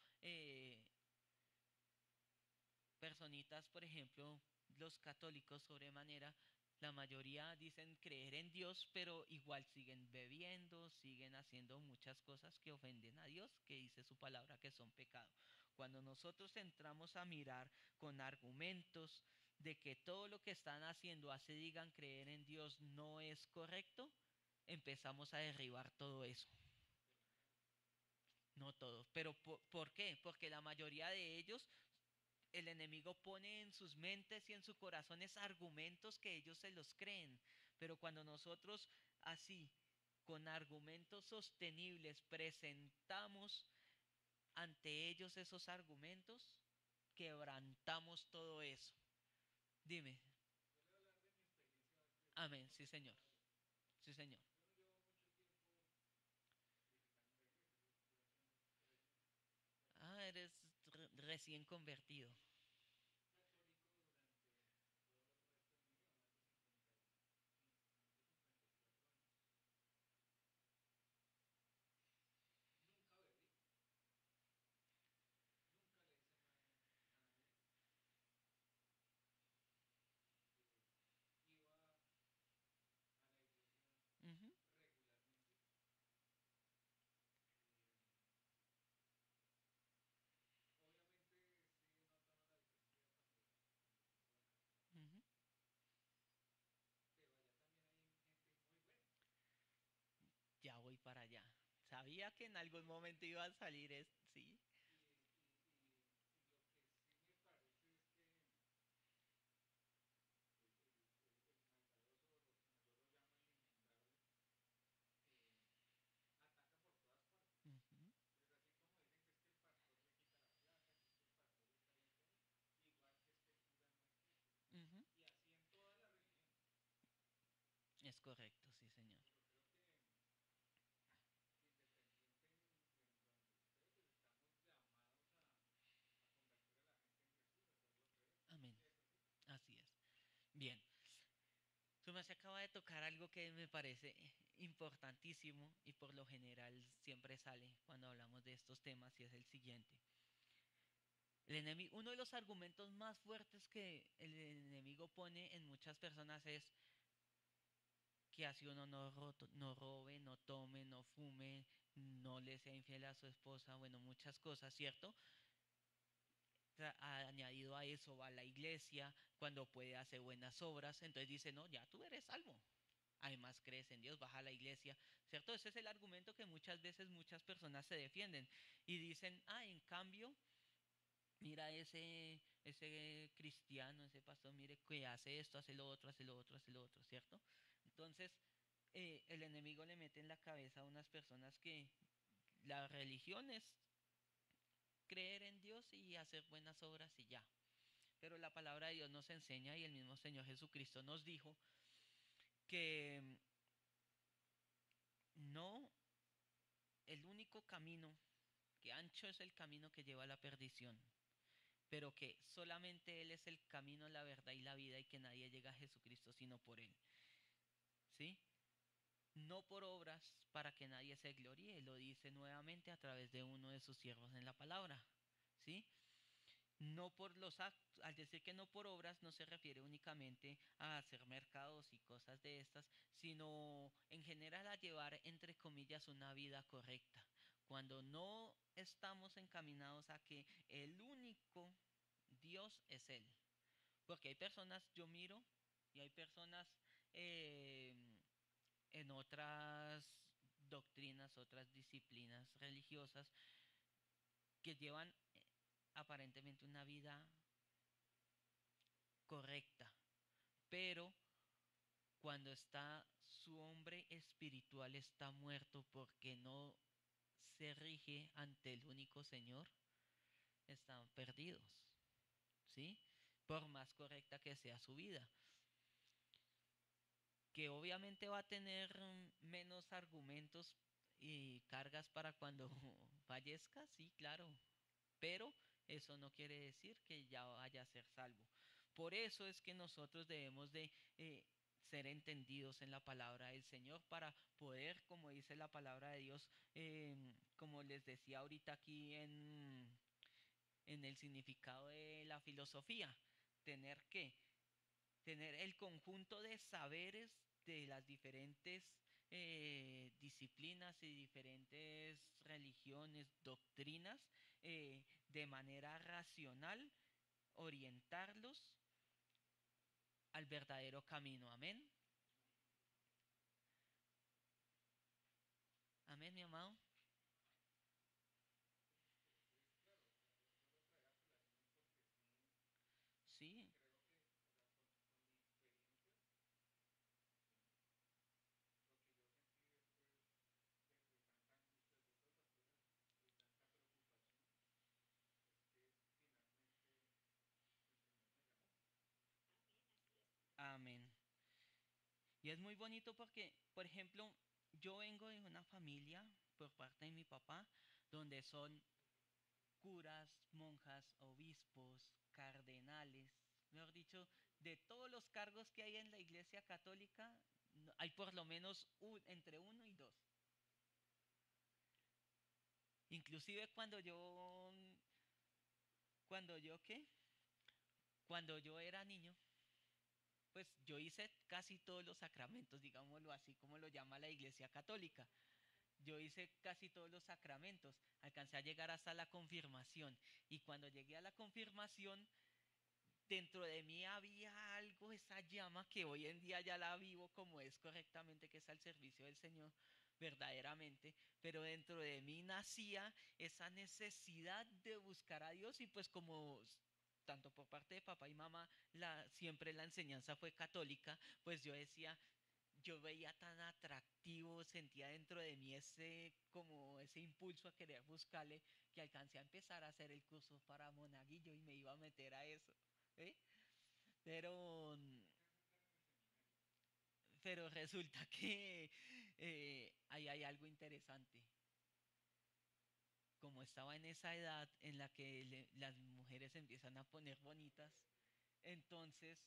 personitas, por ejemplo, los católicos sobremanera, la mayoría dicen creer en Dios, pero igual siguen bebiendo, siguen haciendo muchas cosas que ofenden a Dios, que dice su palabra que son pecado. Cuando nosotros entramos a mirar con argumentos de que todo lo que están haciendo hace digan creer en Dios no es correcto, empezamos a derribar todo eso. No todos, pero ¿por qué? Porque la mayoría de ellos el enemigo pone en sus mentes y en sus corazones argumentos que ellos se los creen. Pero cuando nosotros así, con argumentos sostenibles, presentamos ante ellos esos argumentos, quebrantamos todo eso. Dime. Amén, sí, Señor. Sí, Sí, señor. Ah, eres recién convertido. Ujú, ujú. Ya voy para allá. Sabía que en algún momento iba a salir, sí. Ujú, ujú. Es correcto, sí, señor. Amén. Así es. Bien. Suma se acaba de tocar algo que me parece importantísimo y por lo general siempre sale cuando hablamos de estos temas y es el siguiente. El enemigo, uno de los argumentos más fuertes que el enemigo pone en muchas personas es que así uno no robe, no tome, no fume, no le sea infiel a su esposa, bueno, muchas cosas, ¿cierto? Añadido a eso va a la iglesia, cuando puede hacer buenas obras, entonces dice, no, ya tú eres salvo. Además crees en Dios, vas a la iglesia, ¿cierto? Ese es el argumento que muchas veces muchas personas se defienden y dicen, ah, en cambio, mira ese cristiano, ese pastor, mire que hace esto, hace lo otro, hace lo otro, hace lo otro, ¿cierto? Entonces, el enemigo le mete en la cabeza a unas personas que la religión es creer en Dios y hacer buenas obras y ya. Pero la palabra de Dios nos enseña y el mismo Señor Jesucristo nos dijo que no, el único camino, que ancho es el camino que lleva a la perdición, pero que solamente Él es el camino, la verdad y la vida y que nadie llega a Jesucristo sino por Él. ¿Sí? No por obras para que nadie se gloríe, lo dice nuevamente a través de uno de sus siervos en la palabra. ¿Sí? No por los actos, al decir que no por obras no se refiere únicamente a hacer mercados y cosas de estas, sino en general a llevar entre comillas una vida correcta. Cuando no estamos encaminados a que el único Dios es Él. Porque hay personas, yo miro, y hay personas eh, en otras doctrinas, otras disciplinas religiosas que llevan aparentemente una vida correcta, pero cuando está su hombre espiritual está muerto porque no se rige ante el único Señor, están perdidos, ¿sí? Por más correcta que sea su vida, que obviamente va a tener menos argumentos y cargas para cuando fallezca, sí, claro, pero eso no quiere decir que ya vaya a ser salvo. Por eso es que nosotros debemos de ser entendidos en la palabra del Señor para poder, como dice la palabra de Dios, como les decía ahorita aquí en el significado de la filosofía, tener que tener el conjunto de saberes de las diferentes disciplinas y diferentes religiones, doctrinas, de manera racional, orientarlos al verdadero camino. Amén. Amén, mi amado. Sí, amén. Y es muy bonito porque, por ejemplo, yo vengo de una familia por parte de mi papá donde son curas, monjas, obispos, cardenales, mejor dicho, de todos los cargos que hay en la Iglesia Católica, hay por lo menos entre uno y dos. Inclusive cuando yo, ¿qué? Cuando yo era niño, pues yo hice casi todos los sacramentos, digámoslo así como lo llama la Iglesia Católica. Yo hice casi todos los sacramentos, alcancé a llegar hasta la confirmación. Y cuando llegué a la confirmación, dentro de mí había algo, esa llama que hoy en día ya la vivo como es correctamente, que es al servicio del Señor verdaderamente, pero dentro de mí nacía esa necesidad de buscar a Dios y pues como tanto por parte de papá y mamá, siempre la enseñanza fue católica, pues yo decía, yo veía tan atractivo, sentía dentro de mí ese como ese impulso a querer buscarle, que alcancé a empezar a hacer el curso para monaguillo y me iba a meter a eso, ¿eh? Pero, pero resulta que ahí hay algo interesante. Como estaba en esa edad en la que las mujeres se empiezan a poner bonitas, entonces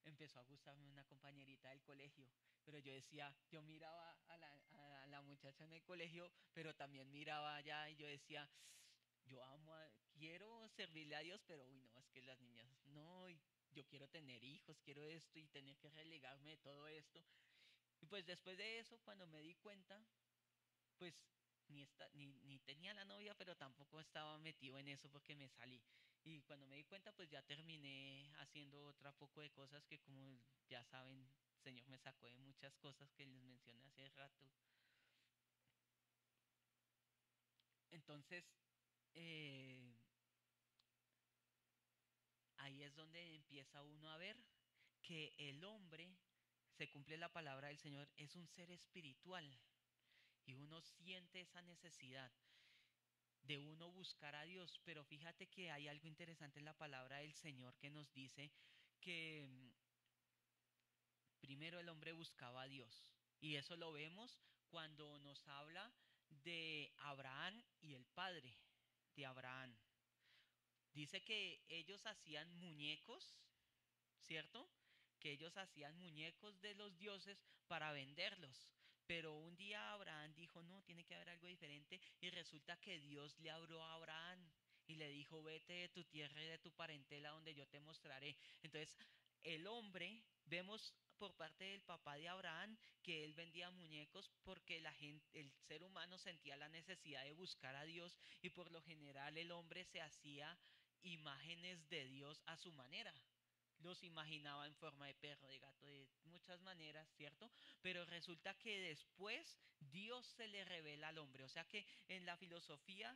empezó a gustarme una compañerita del colegio, pero yo decía, yo miraba a la muchacha en el colegio, pero también miraba allá y yo decía, yo quiero servirle a Dios, pero uy, no, es que las niñas, no, y yo quiero tener hijos, quiero esto y tener que relegarme de todo esto. Y pues después de eso, cuando me di cuenta, pues ni tenía la novia, pero tampoco estaba metido en eso porque me salí. Y cuando me di cuenta, pues ya terminé haciendo otra poco de cosas que como ya saben, el Señor me sacó de muchas cosas que les mencioné hace rato. Entonces, eh, ahí es donde empieza uno a ver que el hombre, se cumple la palabra del Señor, es un ser espiritual. Y uno siente esa necesidad de uno buscar a Dios, pero fíjate que hay algo interesante en la palabra del Señor que nos dice que primero el hombre buscaba a Dios. Y eso lo vemos cuando nos habla de Abraham y el padre de Abraham. Dice que ellos hacían muñecos, ¿cierto? Que ellos hacían muñecos de los dioses para venderlos. Pero un día Abraham dijo, no, tiene que haber algo diferente. Y resulta que Dios le habló a Abraham y le dijo, vete de tu tierra y de tu parentela donde yo te mostraré. Entonces, el hombre, vemos por parte del papá de Abraham que él vendía muñecos porque la gente, el ser humano sentía la necesidad de buscar a Dios y por lo general el hombre se hacía imágenes de Dios a su manera, los imaginaba en forma de perro, de gato, de muchas maneras, ¿cierto? Pero resulta que después Dios se le revela al hombre. O sea que en la filosofía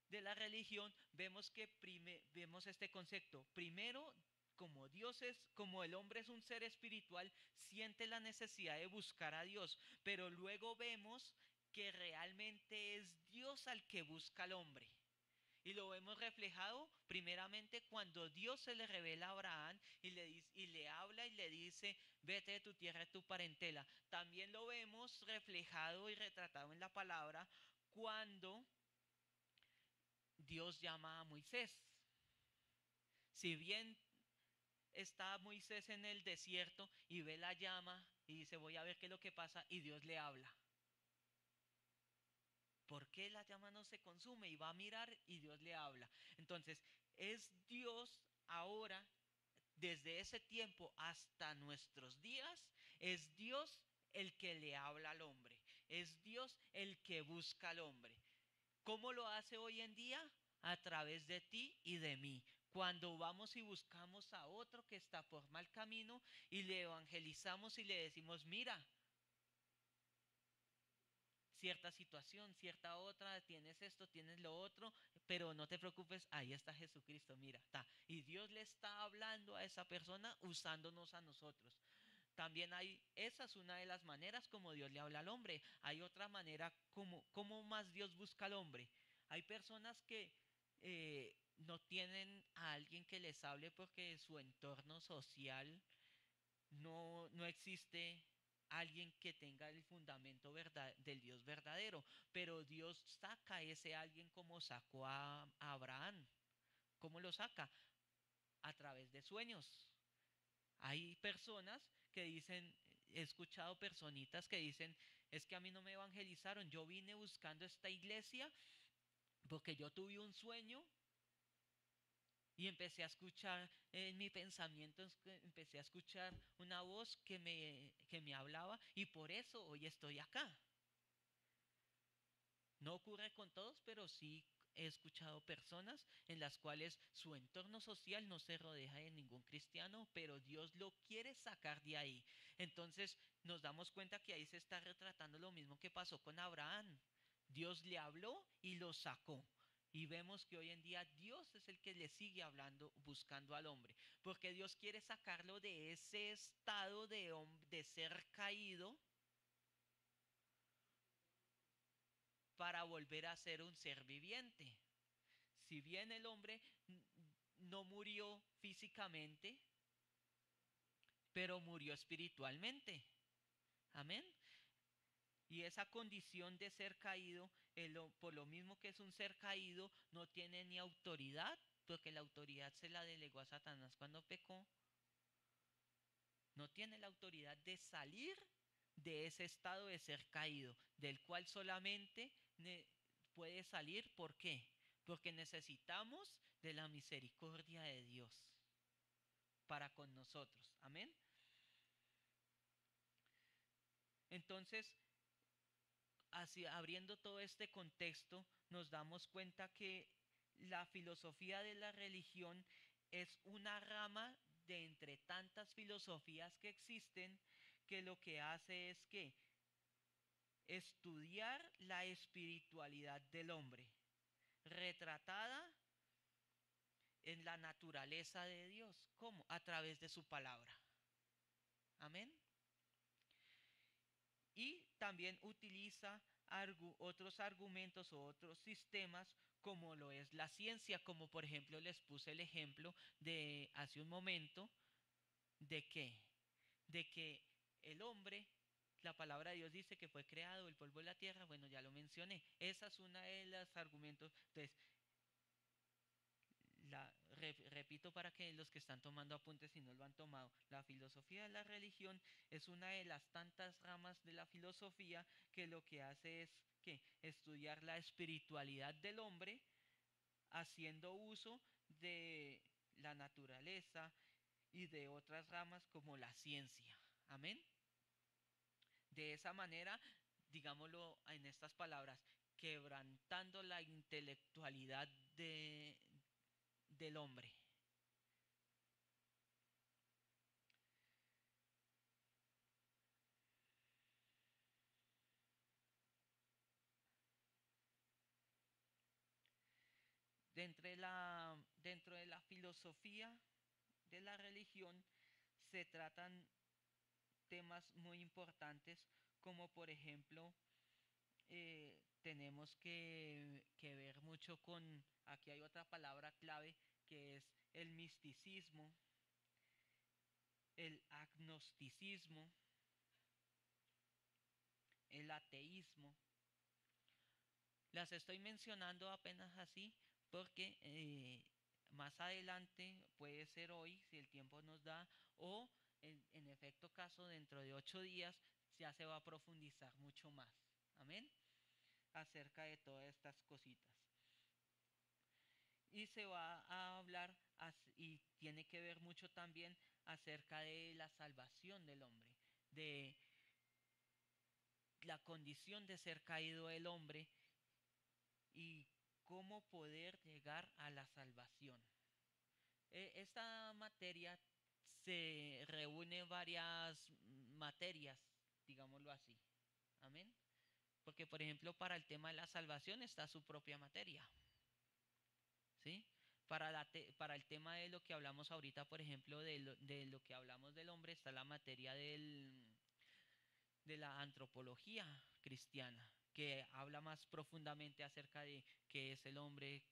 de la religión vemos que vemos este concepto. Primero, como Dios es, como el hombre es un ser espiritual, siente la necesidad de buscar a Dios, pero luego vemos que realmente es Dios al que busca al hombre. Y lo vemos reflejado primeramente cuando Dios se le revela a Abraham y le habla y le dice, vete de tu tierra, de tu parentela. También lo vemos reflejado y retratado en la palabra cuando Dios llama a Moisés. Si bien está Moisés en el desierto y ve la llama y dice, voy a ver qué es lo que pasa, y Dios le habla. ¿Por qué la llama no se consume? Y va a mirar y Dios le habla. Entonces, es Dios ahora, desde ese tiempo hasta nuestros días, es Dios el que le habla al hombre. Es Dios el que busca al hombre. ¿Cómo lo hace hoy en día? A través de ti y de mí. Cuando vamos y buscamos a otro que está por mal camino y le evangelizamos y le decimos, mira, cierta situación, cierta otra, tienes esto, tienes lo otro, pero no te preocupes, ahí está Jesucristo, mira, está. Y Dios le está hablando a esa persona usándonos a nosotros. También esa es una de las maneras como Dios le habla al hombre. Hay otra manera como más Dios busca al hombre. Hay personas que no tienen a alguien que les hable porque su entorno social no existe alguien que tenga el fundamento del Dios verdadero, pero Dios saca a ese alguien como sacó a Abraham. ¿Cómo lo saca? A través de sueños. Hay personas que dicen, he escuchado personitas que dicen, es que a mí no me evangelizaron, yo vine buscando esta iglesia porque yo tuve un sueño y empecé a escuchar en mi pensamiento, empecé a escuchar una voz que me hablaba y por eso hoy estoy acá. No ocurre con todos, pero sí he escuchado personas en las cuales su entorno social no se rodea de ningún cristiano, pero Dios lo quiere sacar de ahí. Entonces nos damos cuenta que ahí se está retratando lo mismo que pasó con Abraham. Dios le habló y lo sacó. Y vemos que hoy en día Dios es el que le sigue hablando, buscando al hombre, porque Dios quiere sacarlo de ese estado de ser caído para volver a ser un ser viviente. Si bien el hombre no murió físicamente, pero murió espiritualmente. Amén. Y esa condición de ser caído, por lo mismo que es un ser caído, no tiene ni autoridad, porque la autoridad se la delegó a Satanás cuando pecó. No tiene la autoridad de salir de ese estado de ser caído, del cual solamente puede salir. ¿Por qué? Porque necesitamos de la misericordia de Dios para con nosotros. Amén. Entonces, así, abriendo todo este contexto, nos damos cuenta que la filosofía de la religión es una rama de entre tantas filosofías que existen, que lo que hace es que estudiar la espiritualidad del hombre, retratada en la naturaleza de Dios. ¿Cómo? A través de su palabra. Amén. Y también utiliza otros argumentos o otros sistemas como lo es la ciencia, como por ejemplo les puse el ejemplo de hace un momento, de que, de que el hombre, la palabra de Dios dice que fue creado el polvo de la tierra, bueno, ya lo mencioné, esa es una de los argumentos. Entonces, repito para que los que están tomando apuntes si no lo han tomado, la filosofía de la religión es una de las tantas ramas de la filosofía que lo que hace es que estudiar la espiritualidad del hombre haciendo uso de la naturaleza y de otras ramas como la ciencia. Amén. De esa manera, digámoslo en estas palabras, quebrantando la intelectualidad del hombre. Dentro de la filosofía de la religión se tratan temas muy importantes como por ejemplo tenemos que ver mucho con, aquí hay otra palabra clave que es el misticismo, el agnosticismo, el ateísmo. Las estoy mencionando apenas así porque más adelante, puede ser hoy, si el tiempo nos da, o en efecto caso dentro de 8 días, ya se va a profundizar mucho más. Amén. Acerca de todas estas cositas. Y se va a hablar, y tiene que ver mucho también acerca de la salvación del hombre, de la condición de ser caído el hombre y cómo poder llegar a la salvación. Esta materia se reúne varias materias, digámoslo así. Amén. Porque, por ejemplo, para el tema de la salvación está su propia materia. ¿Sí? Para el tema de lo que hablamos ahorita, por ejemplo, de lo que hablamos del hombre, está la materia de la antropología cristiana, que habla más profundamente acerca de qué es el hombre,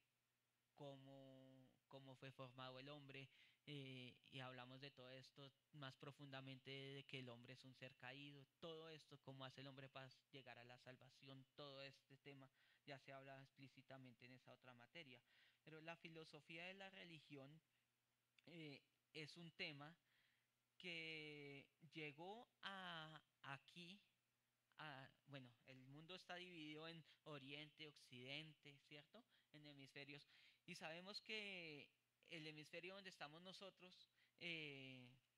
cómo fue formado el hombre, y hablamos de todo esto más profundamente, de que el hombre es un ser caído, todo esto, cómo hace el hombre para llegar a la salvación, todo este tema ya se habla explícitamente en esa otra materia. Pero la filosofía de la religión es un tema que llegó a aquí, bueno, el mundo está dividido en Oriente, Occidente, ¿cierto? En hemisferios. Y sabemos que el hemisferio donde estamos nosotros,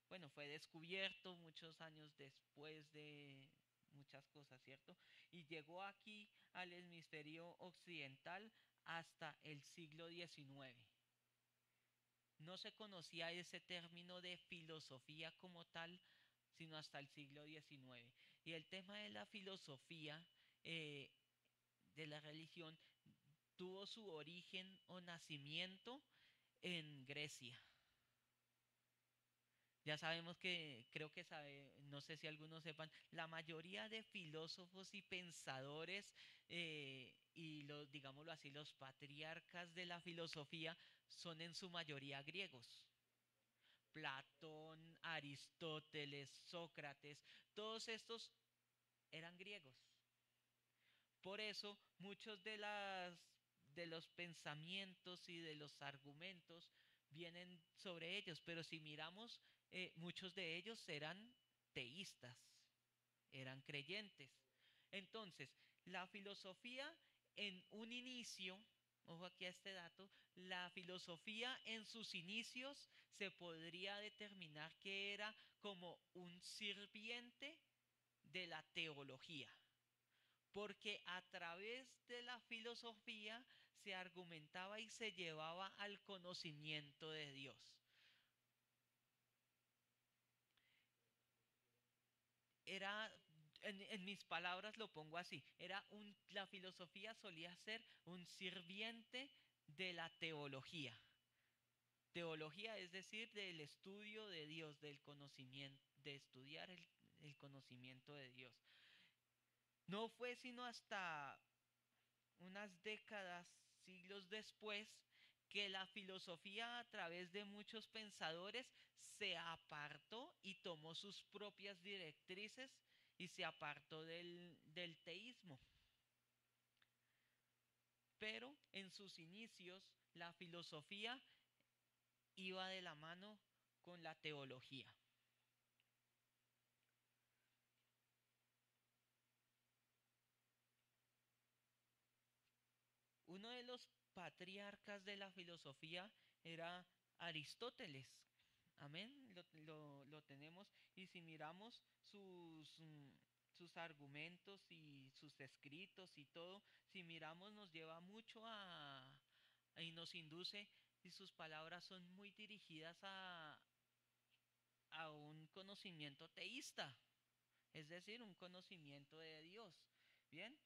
bueno, fue descubierto muchos años después de muchas cosas, ¿cierto? Y llegó aquí al hemisferio occidental hasta el siglo XIX. No se conocía ese término de filosofía como tal, sino hasta el siglo XIX. Y el tema de la filosofía, eh, de la religión, tuvo su origen o nacimiento en Grecia. Ya sabemos que, creo que sabe, no sé si algunos sepan, la mayoría de filósofos y pensadores, y los, digámoslo así, los patriarcas de la filosofía son en su mayoría griegos. Platón, Aristóteles, Sócrates, todos estos eran griegos. Por eso muchos de los pensamientos y de los argumentos vienen sobre ellos, pero si miramos, muchos de ellos eran teístas, eran creyentes. Entonces, la filosofía en un inicio, ojo aquí a este dato, la filosofía en sus inicios se podría determinar que era como un sirviente de la teología, porque a través de la filosofía se argumentaba y se llevaba al conocimiento de Dios. Era, en mis palabras lo pongo así, la filosofía solía ser un sirviente de la teología. Teología es decir, del estudio de Dios, del conocimiento, de estudiar el conocimiento de Dios. No fue sino hasta unas décadas, siglos después, que la filosofía a través de muchos pensadores se apartó y tomó sus propias directrices y se apartó del teísmo. Pero en sus inicios la filosofía iba de la mano con la teología. Uno de los patriarcas de la filosofía era Aristóteles. Amén, lo tenemos. Y si miramos sus argumentos y sus escritos y todo, si miramos nos lleva mucho y nos induce, y sus palabras son muy dirigidas a un conocimiento teísta, es decir, un conocimiento de Dios. Bien,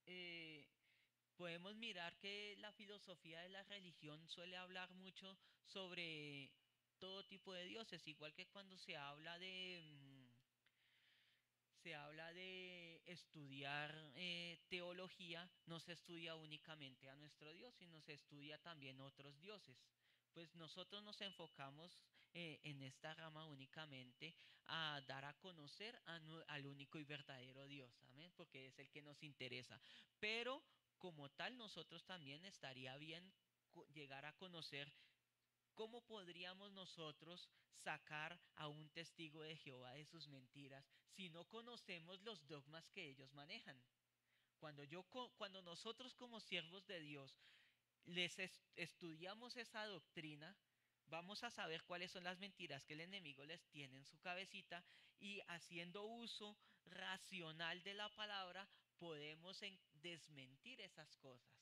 eh, podemos mirar que la filosofía de la religión suele hablar mucho sobre todo tipo de dioses, igual que cuando se habla de estudiar teología, no se estudia únicamente a nuestro Dios, sino se estudia también otros dioses. Pues nosotros nos enfocamos en esta rama únicamente a dar a conocer al único y verdadero Dios, amén, porque es el que nos interesa. Pero como tal, nosotros también estaría bien llegar a conocer cómo podríamos nosotros sacar a un testigo de Jehová de sus mentiras si no conocemos los dogmas que ellos manejan. Cuando nosotros como siervos de Dios estudiamos esa doctrina, vamos a saber cuáles son las mentiras que el enemigo les tiene en su cabecita, y haciendo uso racional de la palabra podemos desmentir esas cosas.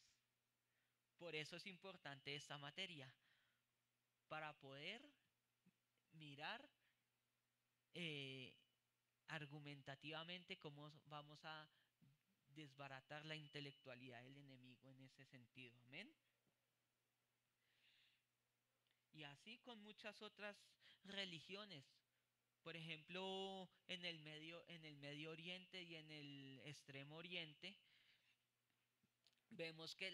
Por eso es importante esta materia, para poder mirar eh, argumentativamente cómo vamos a desbaratar la intelectualidad del enemigo en ese sentido. Amén. Y así con muchas otras religiones. Por ejemplo, en el Medio Oriente y en el Extremo Oriente, Vemos que,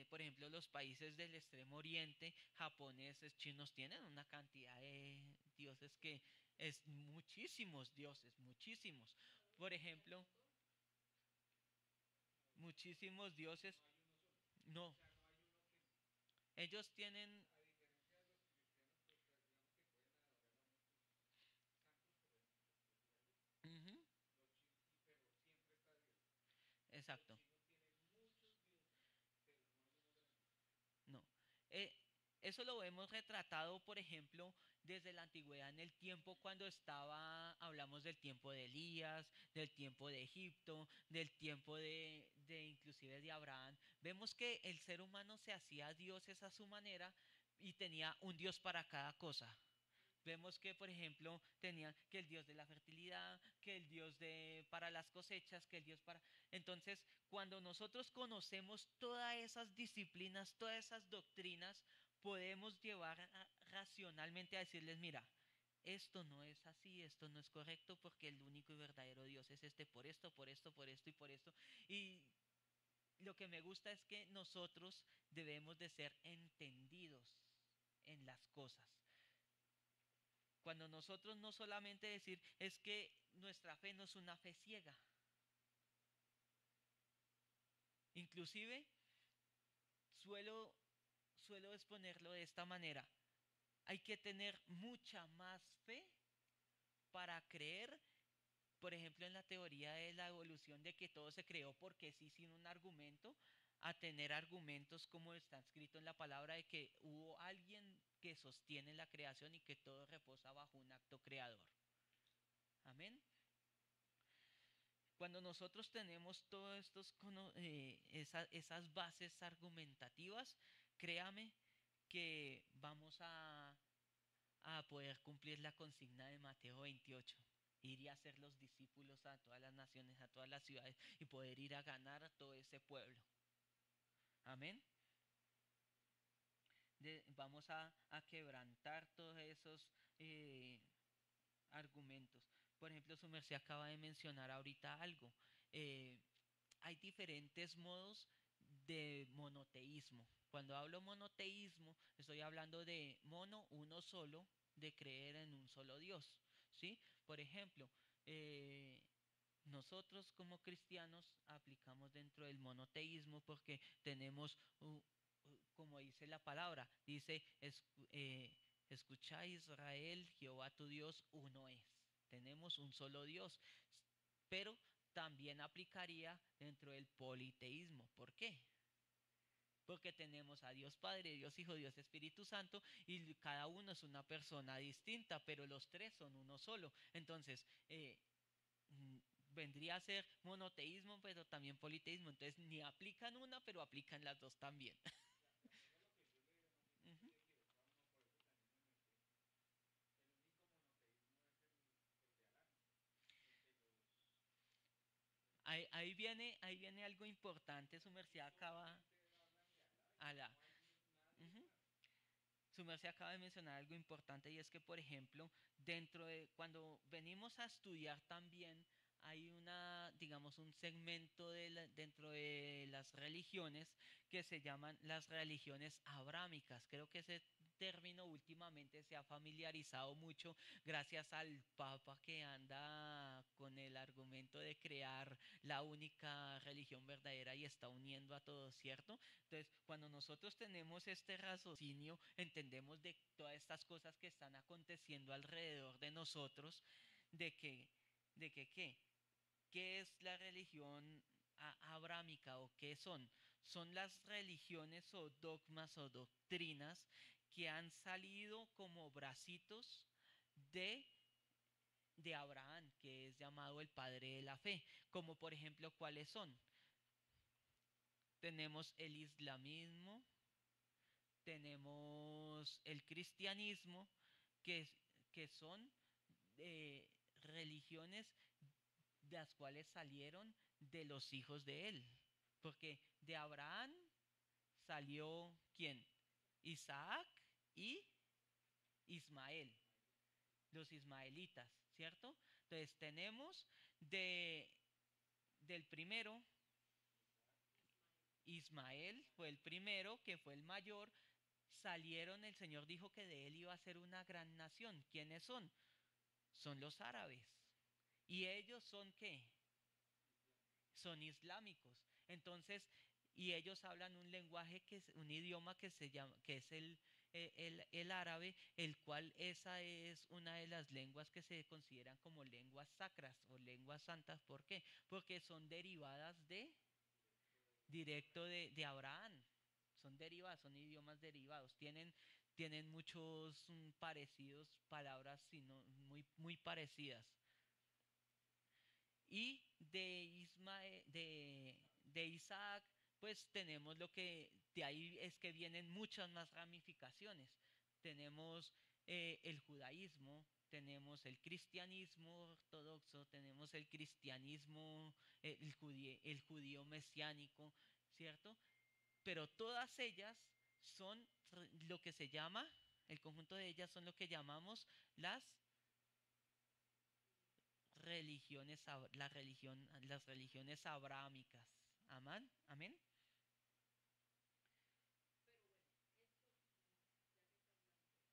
por ejemplo, los países del Extremo Oriente, japoneses, chinos, tienen una cantidad de dioses que es muchísimos dioses, muchísimos. Por ejemplo, muchísimos dioses. No, ellos tienen... Ujú, exacto. No. Eh, Eso lo vemos retratado, por ejemplo, desde la antigüedad en el tiempo cuando hablamos del tiempo de Elías, del tiempo de Egipto, del tiempo de inclusive de Abraham. Vemos que el ser humano se hacía dioses a su manera y tenía un dios para cada cosa. Vemos que, por ejemplo, tenían que el dios de la fertilidad, que el dios de para las cosechas, que el dios para... Entonces, cuando nosotros conocemos todas esas disciplinas, todas esas doctrinas, podemos llevar racionalmente a decirles, mira, esto no es así, esto no es correcto, porque el único y verdadero Dios es este por esto, por esto, por esto y por esto. Y lo que me gusta es que nosotros debemos de ser entendidos en las cosas. Cuando nosotros no solamente decir es que nuestra fe no es una fe ciega. Inclusive suelo, suelo exponerlo de esta manera. Hay que tener mucha más fe para creer, por ejemplo, en la teoría de la evolución de que todo se creó porque sí sin un argumento, a tener argumentos como está escrito en la palabra de que hubo alguien que sostiene la creación y que todo reposa bajo un acto creador. Amén. Cuando nosotros tenemos todas esas bases argumentativas, créame que vamos a poder cumplir la consigna de Mateo 28. Ir y hacer los discípulos a todas las naciones, a todas las ciudades y poder ir a ganar a todo ese pueblo. Amén. Vamos a quebrantar todos esos argumentos. Por ejemplo, su merced acaba de mencionar ahorita algo. Eh, Hay diferentes modos de monoteísmo. Cuando hablo monoteísmo, estoy hablando de mono, uno solo, de creer en un solo Dios. ¿Sí? Por ejemplo, eh, nosotros como cristianos aplicamos dentro del monoteísmo porque tenemos, como dice la palabra, dice, escucha Israel, Jehová tu Dios, uno es. Tenemos un solo Dios, pero también aplicaría dentro del politeísmo. ¿Por qué? Porque tenemos a Dios Padre, Dios Hijo, Dios Espíritu Santo y cada uno es una persona distinta, pero los tres son uno solo. Entonces, mm, vendría a ser monoteísmo, pero también politeísmo. Entonces, ni aplican una, pero aplican las dos también. Ujú. Ahí viene algo importante, su merced acaba a la... Ujú. Su merced acaba de mencionar algo importante y es que, por ejemplo, dentro de cuando venimos a estudiar también hay digamos, un segmento dentro de las religiones que se llaman las religiones abrámicas. Creo que ese término últimamente se ha familiarizado mucho gracias al Papa que anda con el argumento de crear la única religión verdadera y está uniendo a todos, ¿cierto? Entonces, cuando nosotros tenemos este raciocinio, entendemos de todas estas cosas que están aconteciendo alrededor de nosotros, de que, ¿qué? ¿Qué es la religión abrámica o qué son? Son las religiones o dogmas o doctrinas que han salido como bracitos de de Abraham, que es llamado el padre de la fe, como por ejemplo, ¿cuáles son? Tenemos el islamismo, tenemos el cristianismo, que, que son religiones de las cuales salieron de los hijos de él. Porque de Abraham salió ¿quién? Isaac y Ismael, los ismaelitas, ¿cierto? Entonces tenemos del primero, Ismael fue el primero, que fue el mayor, salieron, el Señor dijo que de él iba a ser una gran nación. ¿Quiénes son? Son los árabes. ¿Y ellos son qué? Son islámicos. Entonces, y ellos hablan un lenguaje que es un idioma que se llama, que es el árabe, el cual esa es una de las lenguas que se consideran como lenguas sacras o lenguas santas. ¿Por qué? Porque son derivadas de directo de Abraham. Son derivadas, son idiomas derivados. Tienen muchos parecidos, palabras sino muy parecidas. Y de Isaac, pues tenemos lo que, de ahí es que vienen muchas más ramificaciones. Tenemos el judaísmo, tenemos el cristianismo ortodoxo, tenemos el cristianismo, el judío mesiánico, ¿cierto? Pero todas ellas son lo que se llama, el conjunto de ellas son lo que llamamos las las religiones abrahámicas. Amén, amén.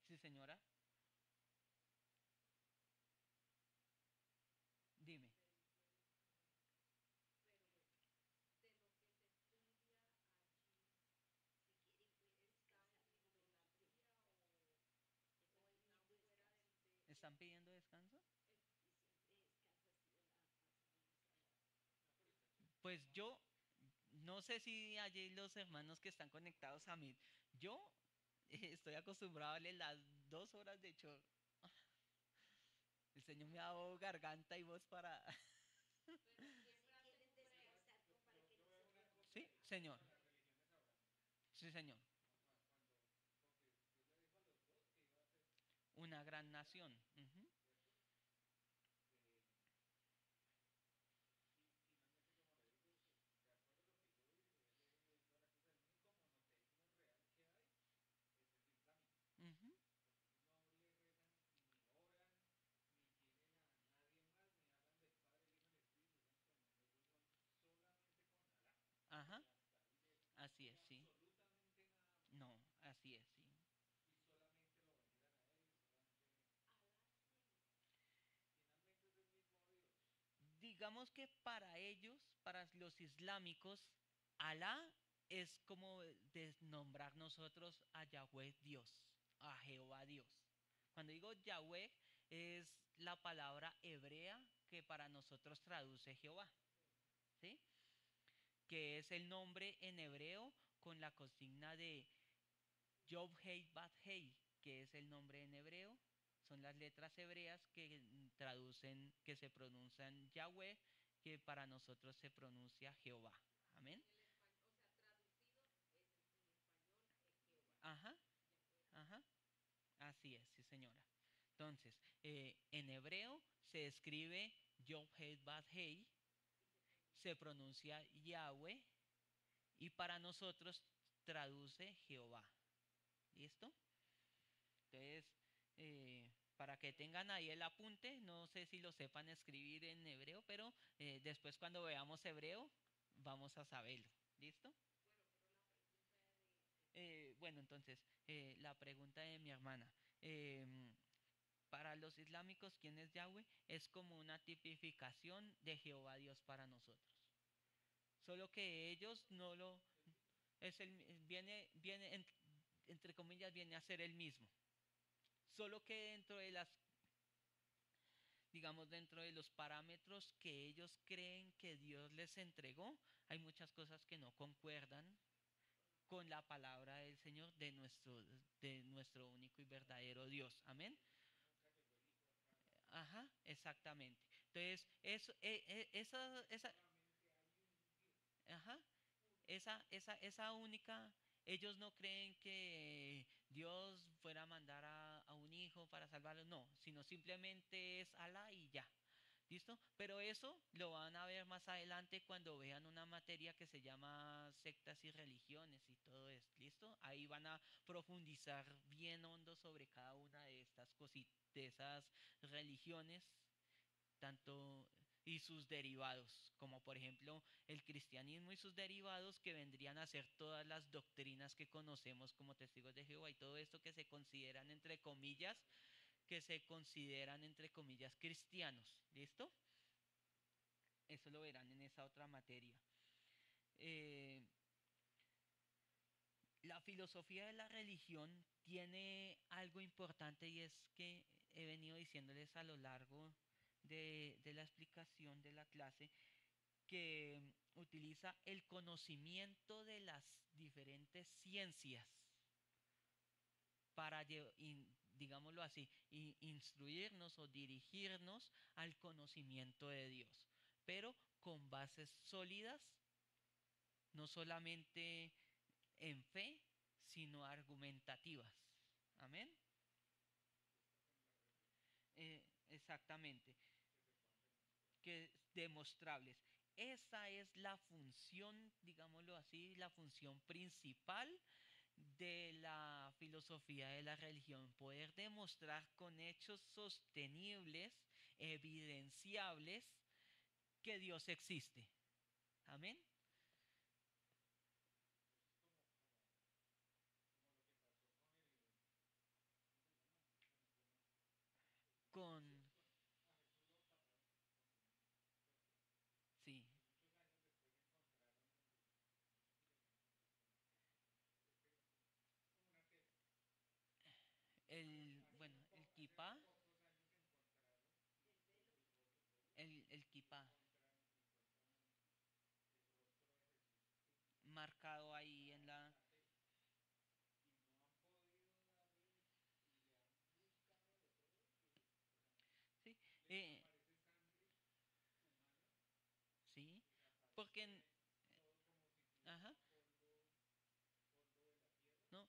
Sí, señora. Dime. ¿Están pidiendo descanso? Pues yo no sé si allí los hermanos que están conectados a mí, yo estoy acostumbrado a leer las 2 horas de chor. El Señor me ha dado garganta y voz para... Sí, Señor. Sí, Señor. Una gran nación. Ujú. Ujú. Ajá. Así es, sí. No, así es, sí. Digamos que para ellos, para los islámicos, Alá es como nombrar nosotros a Yahweh Dios, a Jehová Dios. Cuando digo Yahweh es la palabra hebrea que para nosotros traduce Jehová, ¿sí? Que es el nombre en hebreo con la consigna de Yod Hei Bat Hei, que es el nombre en hebreo. Son las letras hebreas que traducen, que se pronuncian Yahweh, que para nosotros se pronuncia Jehová. Amén. Ajá, ajá. Así es, sí, señora. Entonces, en hebreo se escribe Yod Hei Bat Hei, se pronuncia Yahweh y para nosotros traduce Jehová. ¿Listo? Entonces, para que tengan ahí el apunte, no sé si lo sepan escribir en hebreo, pero después cuando veamos hebreo, vamos a saberlo. ¿Listo? Bueno, entonces, la pregunta de mi hermana. Para los islámicos, ¿quién es Yahweh? Es como una tipificación de Jehová Dios para nosotros. Solo que ellos no lo... entre comillas, viene a ser el mismo. Solo que dentro de las, digamos, dentro de los parámetros que ellos creen que Dios les entregó, hay muchas cosas que no concuerdan con la palabra del Señor de nuestro único y verdadero Dios. Amén. Ajá, exactamente. Entonces, ajá, esa única, ellos no creen que Dios fuera a mandar a un hijo para salvarlo, no, sino simplemente es Alá y ya. ¿Listo? Pero eso lo van a ver más adelante cuando vean una materia que se llama sectas y religiones y todo esto. ¿Listo? Ahí van a profundizar bien hondo sobre cada una de estas cositas, de esas religiones, tanto y sus derivados, como por ejemplo el cristianismo y sus derivados, que vendrían a ser todas las doctrinas que conocemos como testigos de Jehová y todo esto que se consideran entre comillas cristianos. ¿Listo? Eso lo verán en esa otra materia. Eh, la filosofía de la religión tiene algo importante, y es que he venido diciéndoles a lo largo de la explicación de la clase, que utiliza el conocimiento de las diferentes ciencias para, digámoslo así, instruirnos o dirigirnos al conocimiento de Dios, pero con bases sólidas, no solamente en fe, sino argumentativas. Amén. Exactamente. Que demostrables. Esa es la función, digámoslo así, la función principal de la filosofía de la religión, poder demostrar con hechos sostenibles, evidenciables, que Dios existe. Amén. Con, sí, bueno, el kipá, el kipá, marcado ahí en la, sí, eh, sí, porque, ajá, ¿no?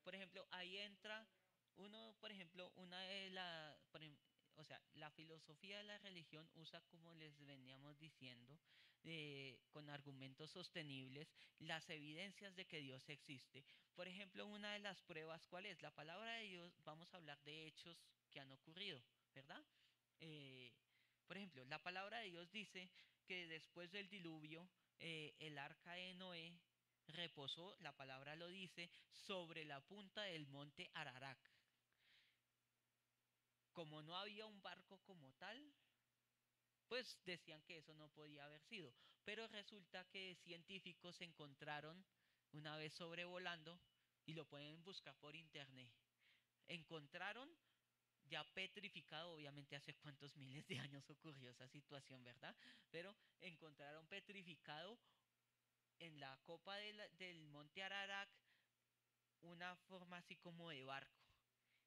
Por ejemplo, ahí entra uno, por ejemplo, una de la, o sea, la filosofía de la religión usa, como les veníamos diciendo, con argumentos sostenibles, las evidencias de que Dios existe. Por ejemplo, una de las pruebas, ¿cuál es? La palabra de Dios, vamos a hablar de hechos que han ocurrido, ¿verdad? Eh, por ejemplo, la palabra de Dios dice que después del diluvio, el arca de Noé reposó, la palabra lo dice, sobre la punta del monte Ararat. Como no había un barco como tal, pues decían que eso no podía haber sido. Pero resulta que científicos encontraron, una vez sobrevolando, y lo pueden buscar por internet, encontraron ya petrificado, obviamente hace cuántos miles de años ocurrió esa situación, ¿verdad? Pero encontraron petrificado en la copa del monte Ararat una forma así como de barco.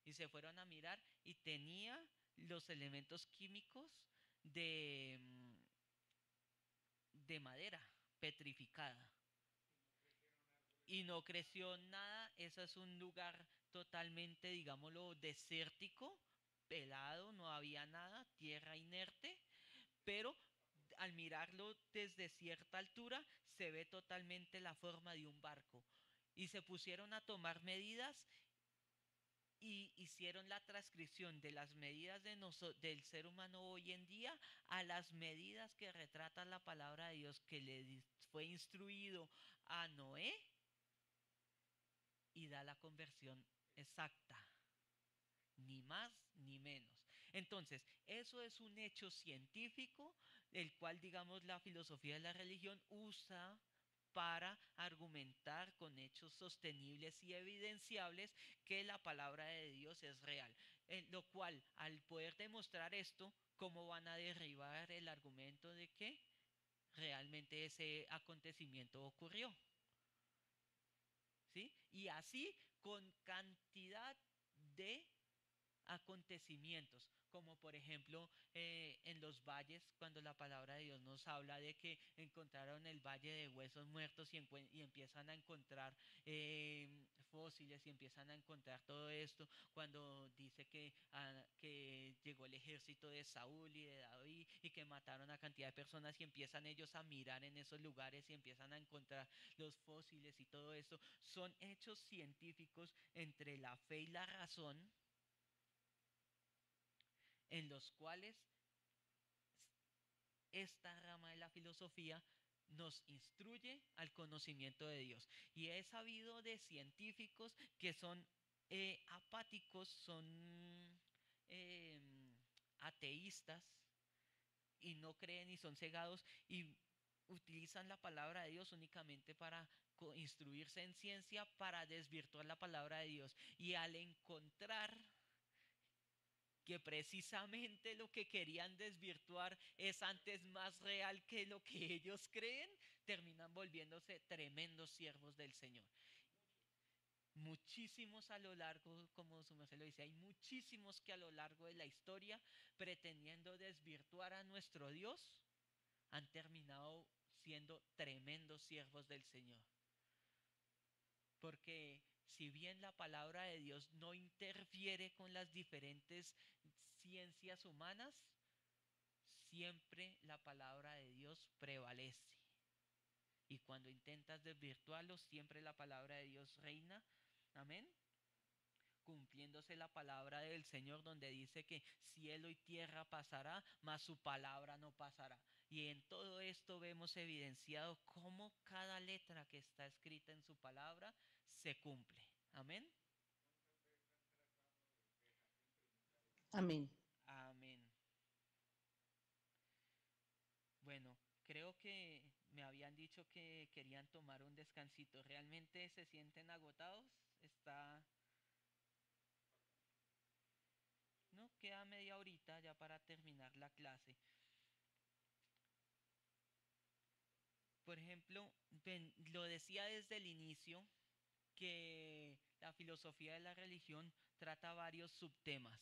Y se fueron a mirar y tenía los elementos químicos de, de madera petrificada. Y no creció nada. Eso es un lugar totalmente, digámoslo, desértico, pelado, no había nada, tierra inerte, pero al mirarlo desde cierta altura se ve totalmente la forma de un barco. Y se pusieron a tomar medidas y hicieron la transcripción de las medidas del ser humano hoy en día a las medidas que retrata la palabra de Dios, que fue instruido a Noé, y da la conversión exacta, ni más ni menos. Entonces, eso es un hecho científico, el cual, digamos, la filosofía de la religión usa para argumentar con hechos sostenibles y evidenciables que la palabra de Dios es real. Lo cual, al poder demostrar esto, ¿cómo van a derribar el argumento de que realmente ese acontecimiento ocurrió? ¿Sí? Y así con cantidad de acontecimientos, como por ejemplo en los valles, cuando la palabra de Dios nos habla de que encontraron el valle de huesos muertos, y empiezan a encontrar fósiles, y empiezan a encontrar todo esto, cuando dice que llegó el ejército de Saúl y de David y que mataron a cantidad de personas, y empiezan ellos a mirar en esos lugares y empiezan a encontrar los fósiles y todo esto, son hechos científicos entre la fe y la razón, en los cuales esta rama de la filosofía nos instruye al conocimiento de Dios. Y he sabido de científicos que son apáticos, son ateístas y no creen y son cegados y utilizan la palabra de Dios únicamente para instruirse en ciencia, para desvirtuar la palabra de Dios. Y al encontrar que precisamente lo que querían desvirtuar es antes más real que lo que ellos creen, terminan volviéndose tremendos siervos del Señor. Muchísimos a lo largo, como su merced lo dice, hay muchísimos que a lo largo de la historia, pretendiendo desvirtuar a nuestro Dios, han terminado siendo tremendos siervos del Señor. Porque si bien la palabra de Dios no interfiere con las diferentes ciencias humanas, siempre la palabra de Dios prevalece. Y cuando intentas desvirtuarlo, siempre la palabra de Dios reina. Amén. Cumpliéndose la palabra del Señor donde dice que cielo y tierra pasará, mas su palabra no pasará. Y en todo esto vemos evidenciado cómo cada letra que está escrita en su palabra se cumple. Amén. Amén. Amén. Bueno, creo que me habían dicho que querían tomar un descansito. ¿Realmente se sienten agotados? No, queda media horita ya para terminar la clase. Por ejemplo, lo decía desde el inicio que la filosofía de la religión trata varios subtemas.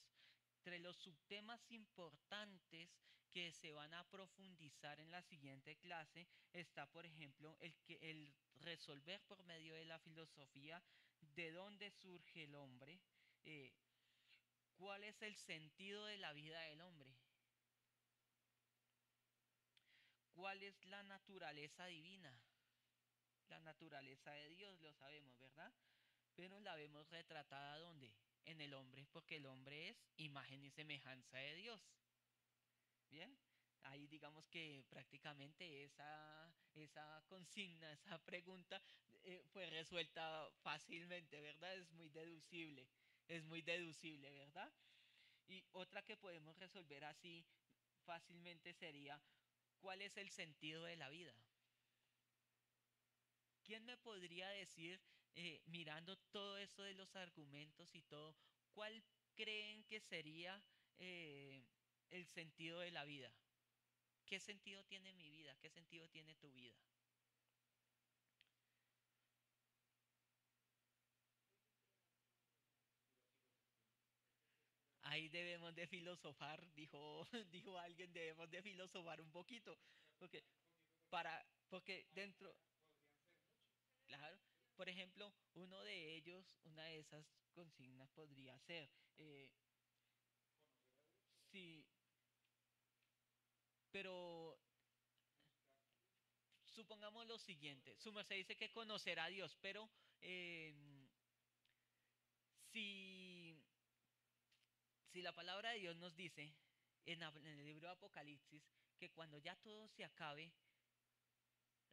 Entre los subtemas importantes que se van a profundizar en la siguiente clase está, por ejemplo, el resolver por medio de la filosofía de dónde surge el hombre, eh, cuál es el sentido de la vida del hombre, cuál es la naturaleza divina, la naturaleza de Dios, lo sabemos, ¿verdad? Pero la vemos retratada ¿dónde? En el hombre, porque el hombre es imagen y semejanza de Dios. Bien, ahí digamos que prácticamente esa consigna, esa pregunta fue resuelta fácilmente, ¿verdad? Es muy deducible, ¿verdad? Y otra que podemos resolver así fácilmente sería, ¿cuál es el sentido de la vida? ¿Quién me podría decir, mirando todo eso de los argumentos y todo, cuál creen que sería eh, el sentido de la vida? ¿Qué sentido tiene mi vida? ¿Qué sentido tiene tu vida? Ahí debemos de filosofar, dijo, dijo alguien, debemos de filosofar un poquito, porque porque dentro, claro, por ejemplo, uno de ellos, una de esas consignas podría ser, sí, pero supongamos lo siguiente, su merced dice que conocerá a Dios, pero si, si la palabra de Dios nos dice en el libro de Apocalipsis que cuando ya todo se acabe,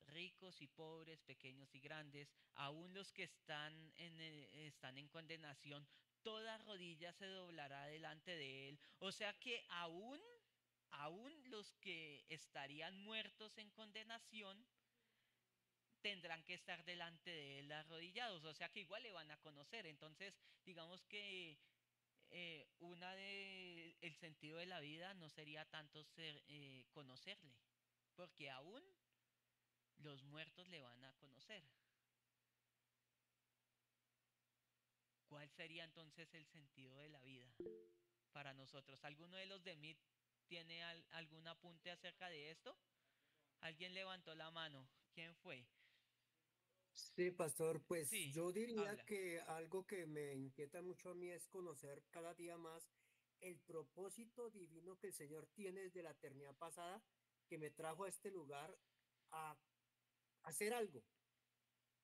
ricos y pobres, pequeños y grandes, aún los que están en condenación, toda rodilla se doblará delante de él. O sea que aún los que estarían muertos en condenación tendrán que estar delante de él arrodillados, o sea que igual le van a conocer. Entonces, digamos que el sentido de la vida no sería tanto conocerle, porque aún los muertos le van a conocer. ¿Cuál sería entonces el sentido de la vida para nosotros? ¿Alguno de los de mí tiene algún apunte acerca de esto? ¿Alguien levantó la mano? ¿Quién fue? Sí, pastor, pues Sí, yo diría habla. que algo que me inquieta mucho a mí es conocer cada día más el propósito divino que el Señor tiene desde la eternidad pasada, que me trajo a este lugar a hacer algo.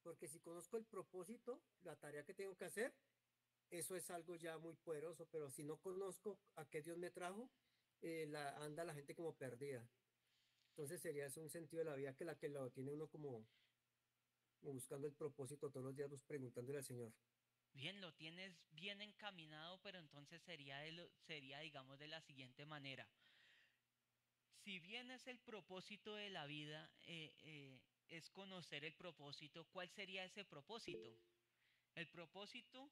Porque si conozco el propósito, la tarea que tengo que hacer, eso es algo ya muy poderoso, pero si no conozco a qué Dios me trajo, anda la gente como perdida. Entonces sería eso un sentido de la vida que la que lo tiene uno como buscando el propósito todos los días, pues preguntándole al Señor. Bien, lo tienes bien encaminado, pero entonces sería, digamos, de la siguiente manera. Si bien es el propósito de la vida, es conocer el propósito, ¿cuál sería ese propósito? El propósito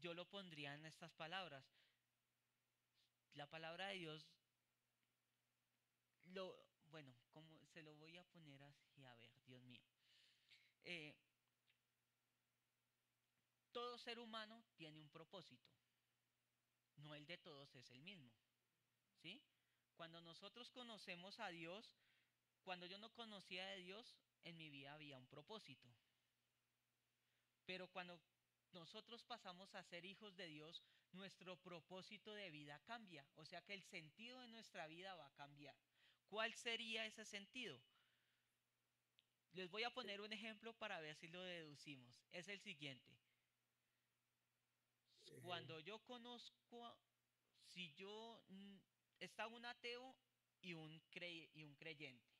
yo lo pondría en estas palabras. La palabra de Dios, bueno, como se lo voy a poner así, a ver, Dios mío. Eh, todo ser humano tiene un propósito, no el de todos es el mismo, ¿sí? Cuando nosotros conocemos a Dios, cuando yo no conocía de Dios, en mi vida había un propósito. Pero cuando nosotros pasamos a ser hijos de Dios, nuestro propósito de vida cambia. O sea que el sentido de nuestra vida va a cambiar. ¿Cuál sería ese sentido? Les voy a poner un ejemplo para ver si lo deducimos. Es el siguiente. Eh, Cuando yo conozco, si yo está un ateo y un creyente.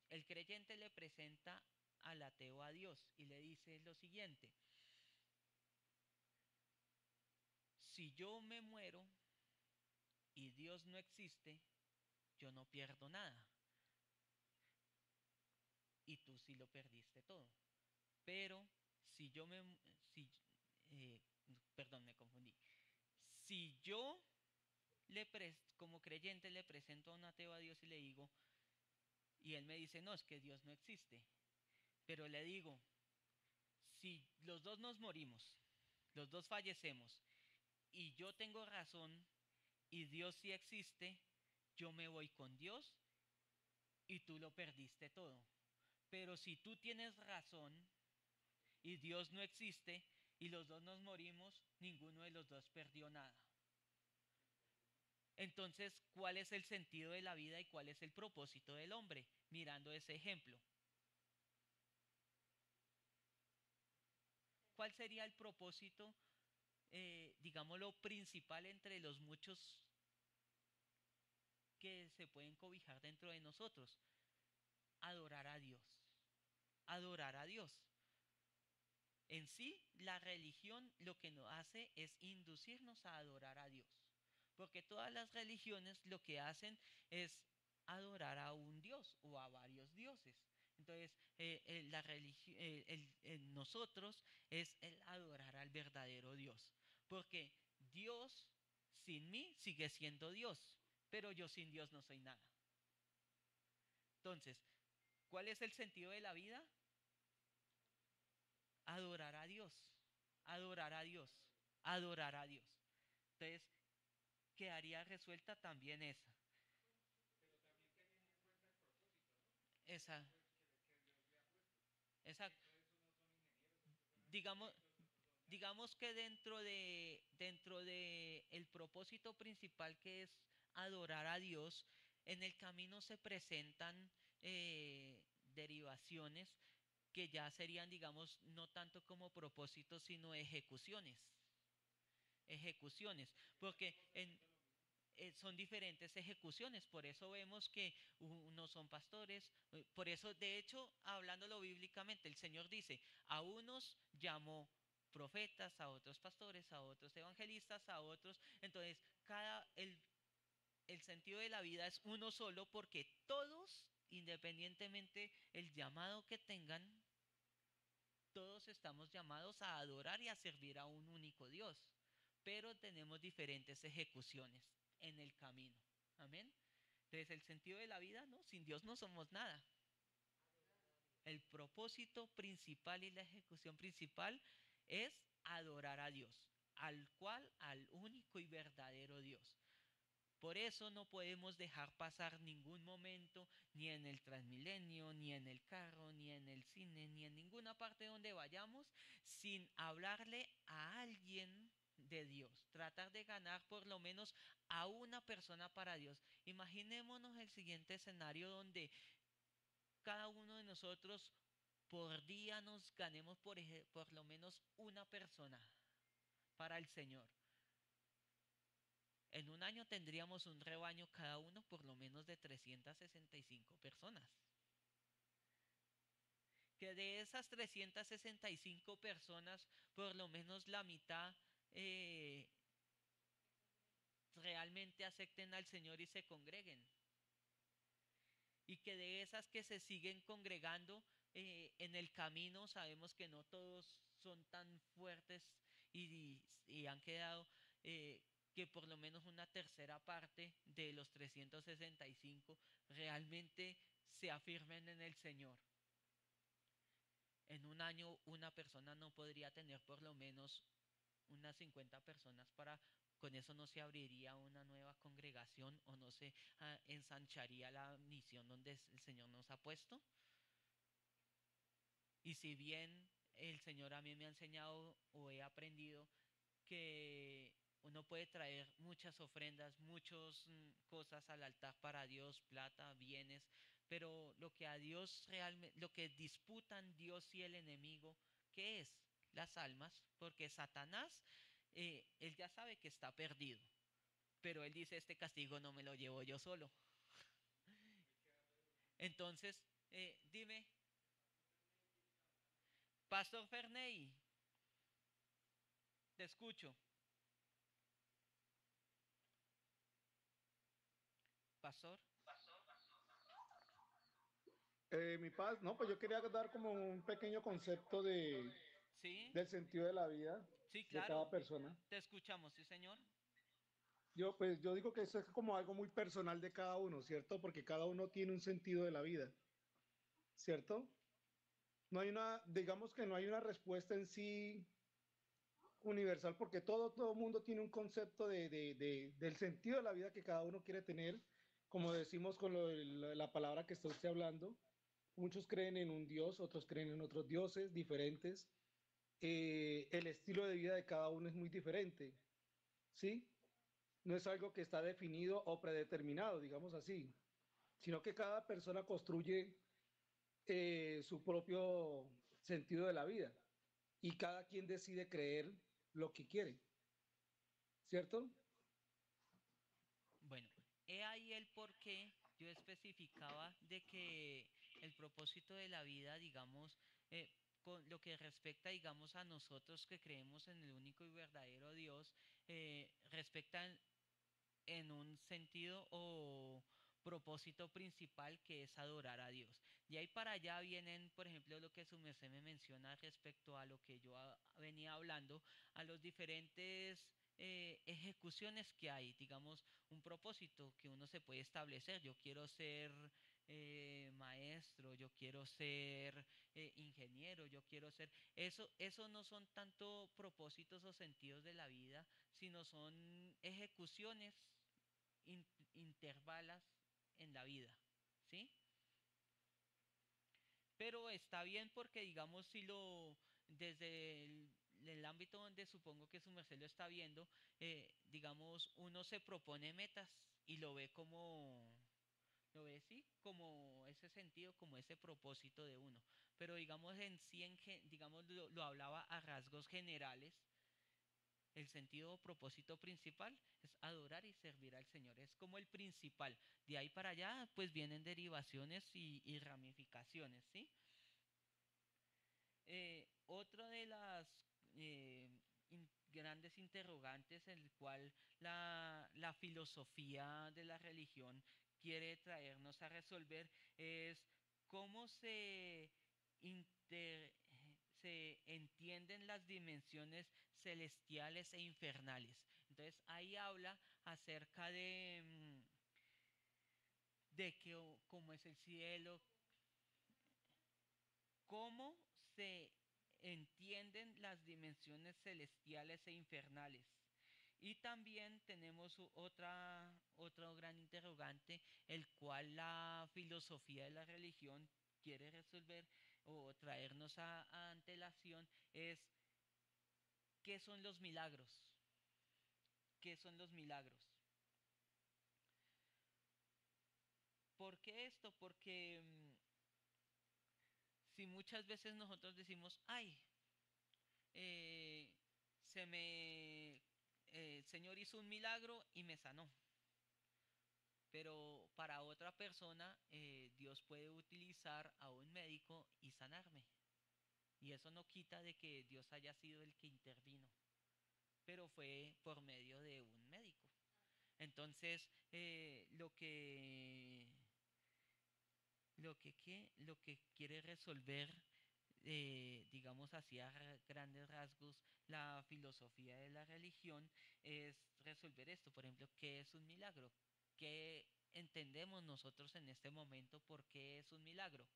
El creyente le presenta al ateo a Dios y le dice lo siguiente: si yo me muero y Dios no existe, yo no pierdo nada. Y tú sí lo perdiste todo. Pero si yo me... Si, eh, perdón, me confundí. Si yo como creyente le presento a un ateo a Dios y le digo, y él me dice, no, es que Dios no existe. Pero le digo, si los dos nos morimos, los dos fallecemos, y yo tengo razón, y Dios sí existe, yo me voy con Dios y tú lo perdiste todo. Pero si tú tienes razón y Dios no existe y los dos nos morimos, ninguno de los dos perdió nada. Entonces, ¿cuál es el sentido de la vida y cuál es el propósito del hombre? Mirando ese ejemplo. ¿Cuál sería el propósito, digámoslo, principal entre los muchos que se pueden cobijar dentro de nosotros? Adorar a Dios. Adorar a Dios. En sí, la religión lo que nos hace es inducirnos a adorar a Dios. Porque todas las religiones lo que hacen es adorar a un Dios o a varios dioses. Entonces, nosotros es el adorar al verdadero Dios. Porque Dios sin mí sigue siendo Dios, pero yo sin Dios no soy nada. Entonces, ¿cuál es el sentido de la vida? Adorar a Dios, adorar a Dios, adorar a Dios. Entonces, quedaría resuelta también esa. Esa, esa, digamos, digamos que dentro de el propósito principal que es adorar a Dios, en el camino se presentan derivaciones que ya serían, digamos, no tanto como propósitos, sino ejecuciones. Ejecuciones, porque son diferentes ejecuciones, por eso vemos que unos son pastores, por eso de hecho, hablándolo bíblicamente, el Señor dice, a unos llamó profetas, a otros pastores, a otros evangelistas, a otros, entonces el sentido de la vida es uno solo porque todos, independientemente el llamado que tengan, todos estamos llamados a adorar y a servir a un único Dios, pero tenemos diferentes ejecuciones en el camino. Amén. Entonces el sentido de la vida, no, sin Dios no somos nada. El propósito principal y la ejecución principal es adorar a Dios, al único y verdadero Dios. Por eso no podemos dejar pasar ningún momento, ni en el Transmilenio, ni en el carro, ni en el cine, ni en ninguna parte donde vayamos, sin hablarle a alguien de Dios. Tratar de ganar por lo menos a una persona para Dios. Imaginémonos el siguiente escenario donde cada uno de nosotros por día nos ganemos por lo menos una persona para el Señor. En un año tendríamos un rebaño cada uno por lo menos de 365 personas. Que de esas 365 personas, por lo menos la mitad eh, realmente acepten al Señor y se congreguen. Y que de esas que se siguen congregando en el camino, sabemos que no todos son tan fuertes y han quedado, que por lo menos una tercera parte de los 365 realmente se afirmen en el Señor. En un año una persona no podría tener por lo menos unas 50 personas para, con eso no se abriría una nueva congregación o no se ensancharía la misión donde el Señor nos ha puesto. Y si bien el Señor a mí me ha enseñado o he aprendido que uno puede traer muchas ofrendas, muchas cosas al altar para Dios, plata, bienes, pero lo que a Dios realmente, lo que disputan Dios y el enemigo, ¿qué es? Las almas, porque Satanás, él ya sabe que está perdido, pero él dice, este castigo no me lo llevo yo solo. Entonces, dime, Pastor Ferney, te escucho. Pastor, Mi paz, no, pues yo quería dar como un pequeño concepto ¿sí? del sentido de la vida Sí, de cada claro, persona. te escuchamos, sí, señor. Yo digo que eso es como algo muy personal de cada uno, ¿cierto? Porque cada uno tiene un sentido de la vida, ¿cierto? No hay una, digamos que no hay una respuesta en sí universal, porque todo mundo tiene un concepto del sentido de la vida que cada uno quiere tener, como decimos con la palabra que está usted hablando. Muchos creen en un Dios, otros creen en otros dioses diferentes. El estilo de vida de cada uno es muy diferente, ¿sí? No es algo que está definido o predeterminado, digamos así, sino que cada persona construye su propio sentido de la vida y cada quien decide creer lo que quiere, ¿cierto? Bueno, he ahí el por qué yo especificaba de que el propósito de la vida, digamos, con lo que respecta, digamos, a nosotros que creemos en el único y verdadero Dios, respecta en un sentido o propósito principal que es adorar a Dios. De ahí para allá vienen, por ejemplo, lo que su merced me menciona respecto a lo que yo venía hablando, a los diferentes ejecuciones que hay, digamos, un propósito que uno se puede establecer. Yo quiero ser maestro, yo quiero ser ingeniero, yo quiero ser... Eso no son tanto propósitos o sentidos de la vida, sino son ejecuciones intervalas en la vida, ¿sí? Pero está bien porque, digamos, si lo, desde el ámbito donde supongo que su merced lo está viendo, digamos, uno se propone metas y lo ve como, lo ve, sí, como ese sentido, como ese propósito de uno. Pero digamos en sí, digamos, lo hablaba a rasgos generales. El sentido o propósito principal es adorar y servir al Señor. Es como el principal. De ahí para allá, pues vienen derivaciones y ramificaciones, ¿sí? Otra de las eh, grandes interrogantes en el cual la filosofía de la religión quiere traernos a resolver es cómo se entienden las dimensiones celestiales e infernales. Entonces ahí habla acerca de que, cómo es el cielo, cómo se entienden las dimensiones celestiales e infernales. Y también tenemos otro gran interrogante, el cual la filosofía de la religión quiere resolver o traernos a antelación, es ¿qué son los milagros? ¿Qué son los milagros? ¿Por qué esto? Porque si muchas veces nosotros decimos, ay, eh, se me el Señor hizo un milagro y me sanó. Pero para otra persona, Dios puede utilizar a un médico y sanarme. Y eso no quita de que Dios haya sido el que intervino, pero fue por medio de un médico. Entonces, lo que quiere resolver, digamos así a grandes rasgos, la filosofía de la religión es resolver esto. Por ejemplo, ¿qué es un milagro? ¿Qué entendemos nosotros en este momento por qué es un milagro?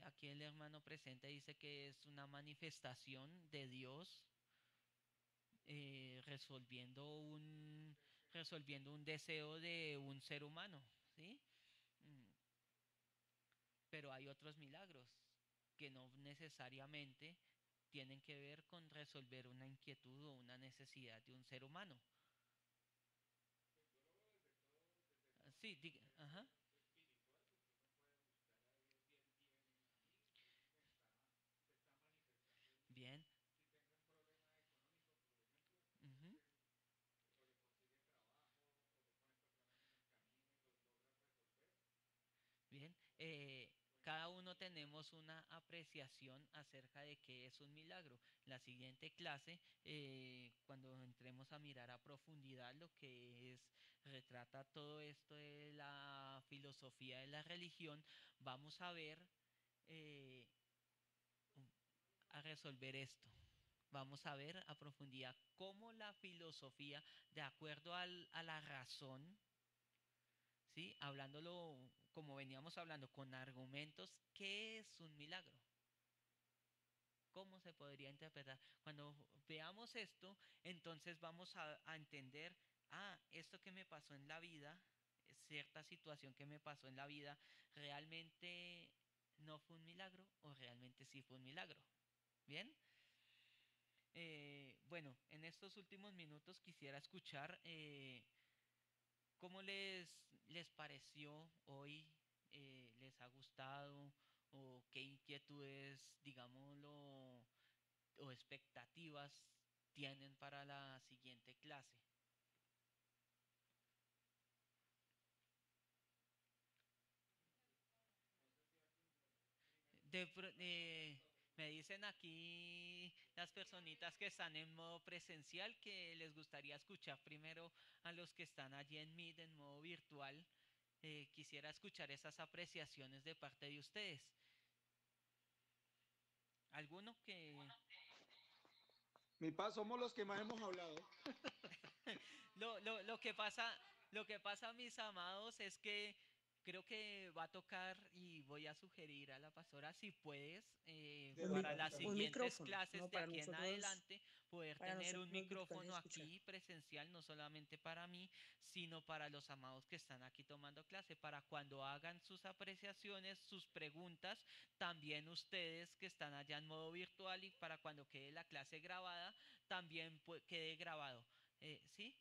Aquí el hermano presente dice que es una manifestación de Dios, resolviendo resolviendo un deseo de un ser humano, ¿sí? Mm, Pero hay otros milagros que no necesariamente tienen que ver con resolver una inquietud o una necesidad de un ser humano. Sí, ajá. Bien. Ujú. Bien, cada uno tenemos una apreciación acerca de qué es un milagro. La siguiente clase, cuando entremos a mirar a profundidad lo que es, retrata todo esto de la filosofía de la religión, vamos a ver, eh, a resolver esto. Vamos a ver a profundidad cómo la filosofía, de acuerdo a la razón, ¿sí? Hablándolo como veníamos hablando, con argumentos, ¿qué es un milagro? ¿Cómo se podría interpretar? Cuando veamos esto, entonces vamos a entender, esto que me pasó en la vida, cierta situación que me pasó en la vida, ¿realmente no fue un milagro o realmente sí fue un milagro? ¿Bien? Bueno, en estos últimos minutos quisiera escuchar, ¿cómo les pareció hoy? ¿Les ha gustado? ¿O qué inquietudes, digámoslo, o expectativas tienen para la siguiente clase? Me dicen aquí las personitas que están en modo presencial que les gustaría escuchar primero a los que están allí en Meet en modo virtual. Quisiera escuchar esas apreciaciones de parte de ustedes. ¿Alguno que... Mi paz, somos los que más hemos hablado. Lo lo que pasa, mis amados, es que creo que va a tocar y voy a sugerir a la pastora, si puedes, De para las rotación. Un siguientes micrófono, clases ¿no? de aquí en adelante, poder Para tener un nosotros los virtuales micrófono escuchar. aquí presencial, no solamente para mí, sino para los amados que están aquí tomando clase, para cuando hagan sus apreciaciones, sus preguntas, también ustedes que están allá en modo virtual y para cuando quede la clase grabada, también quede grabado. ¿Sí?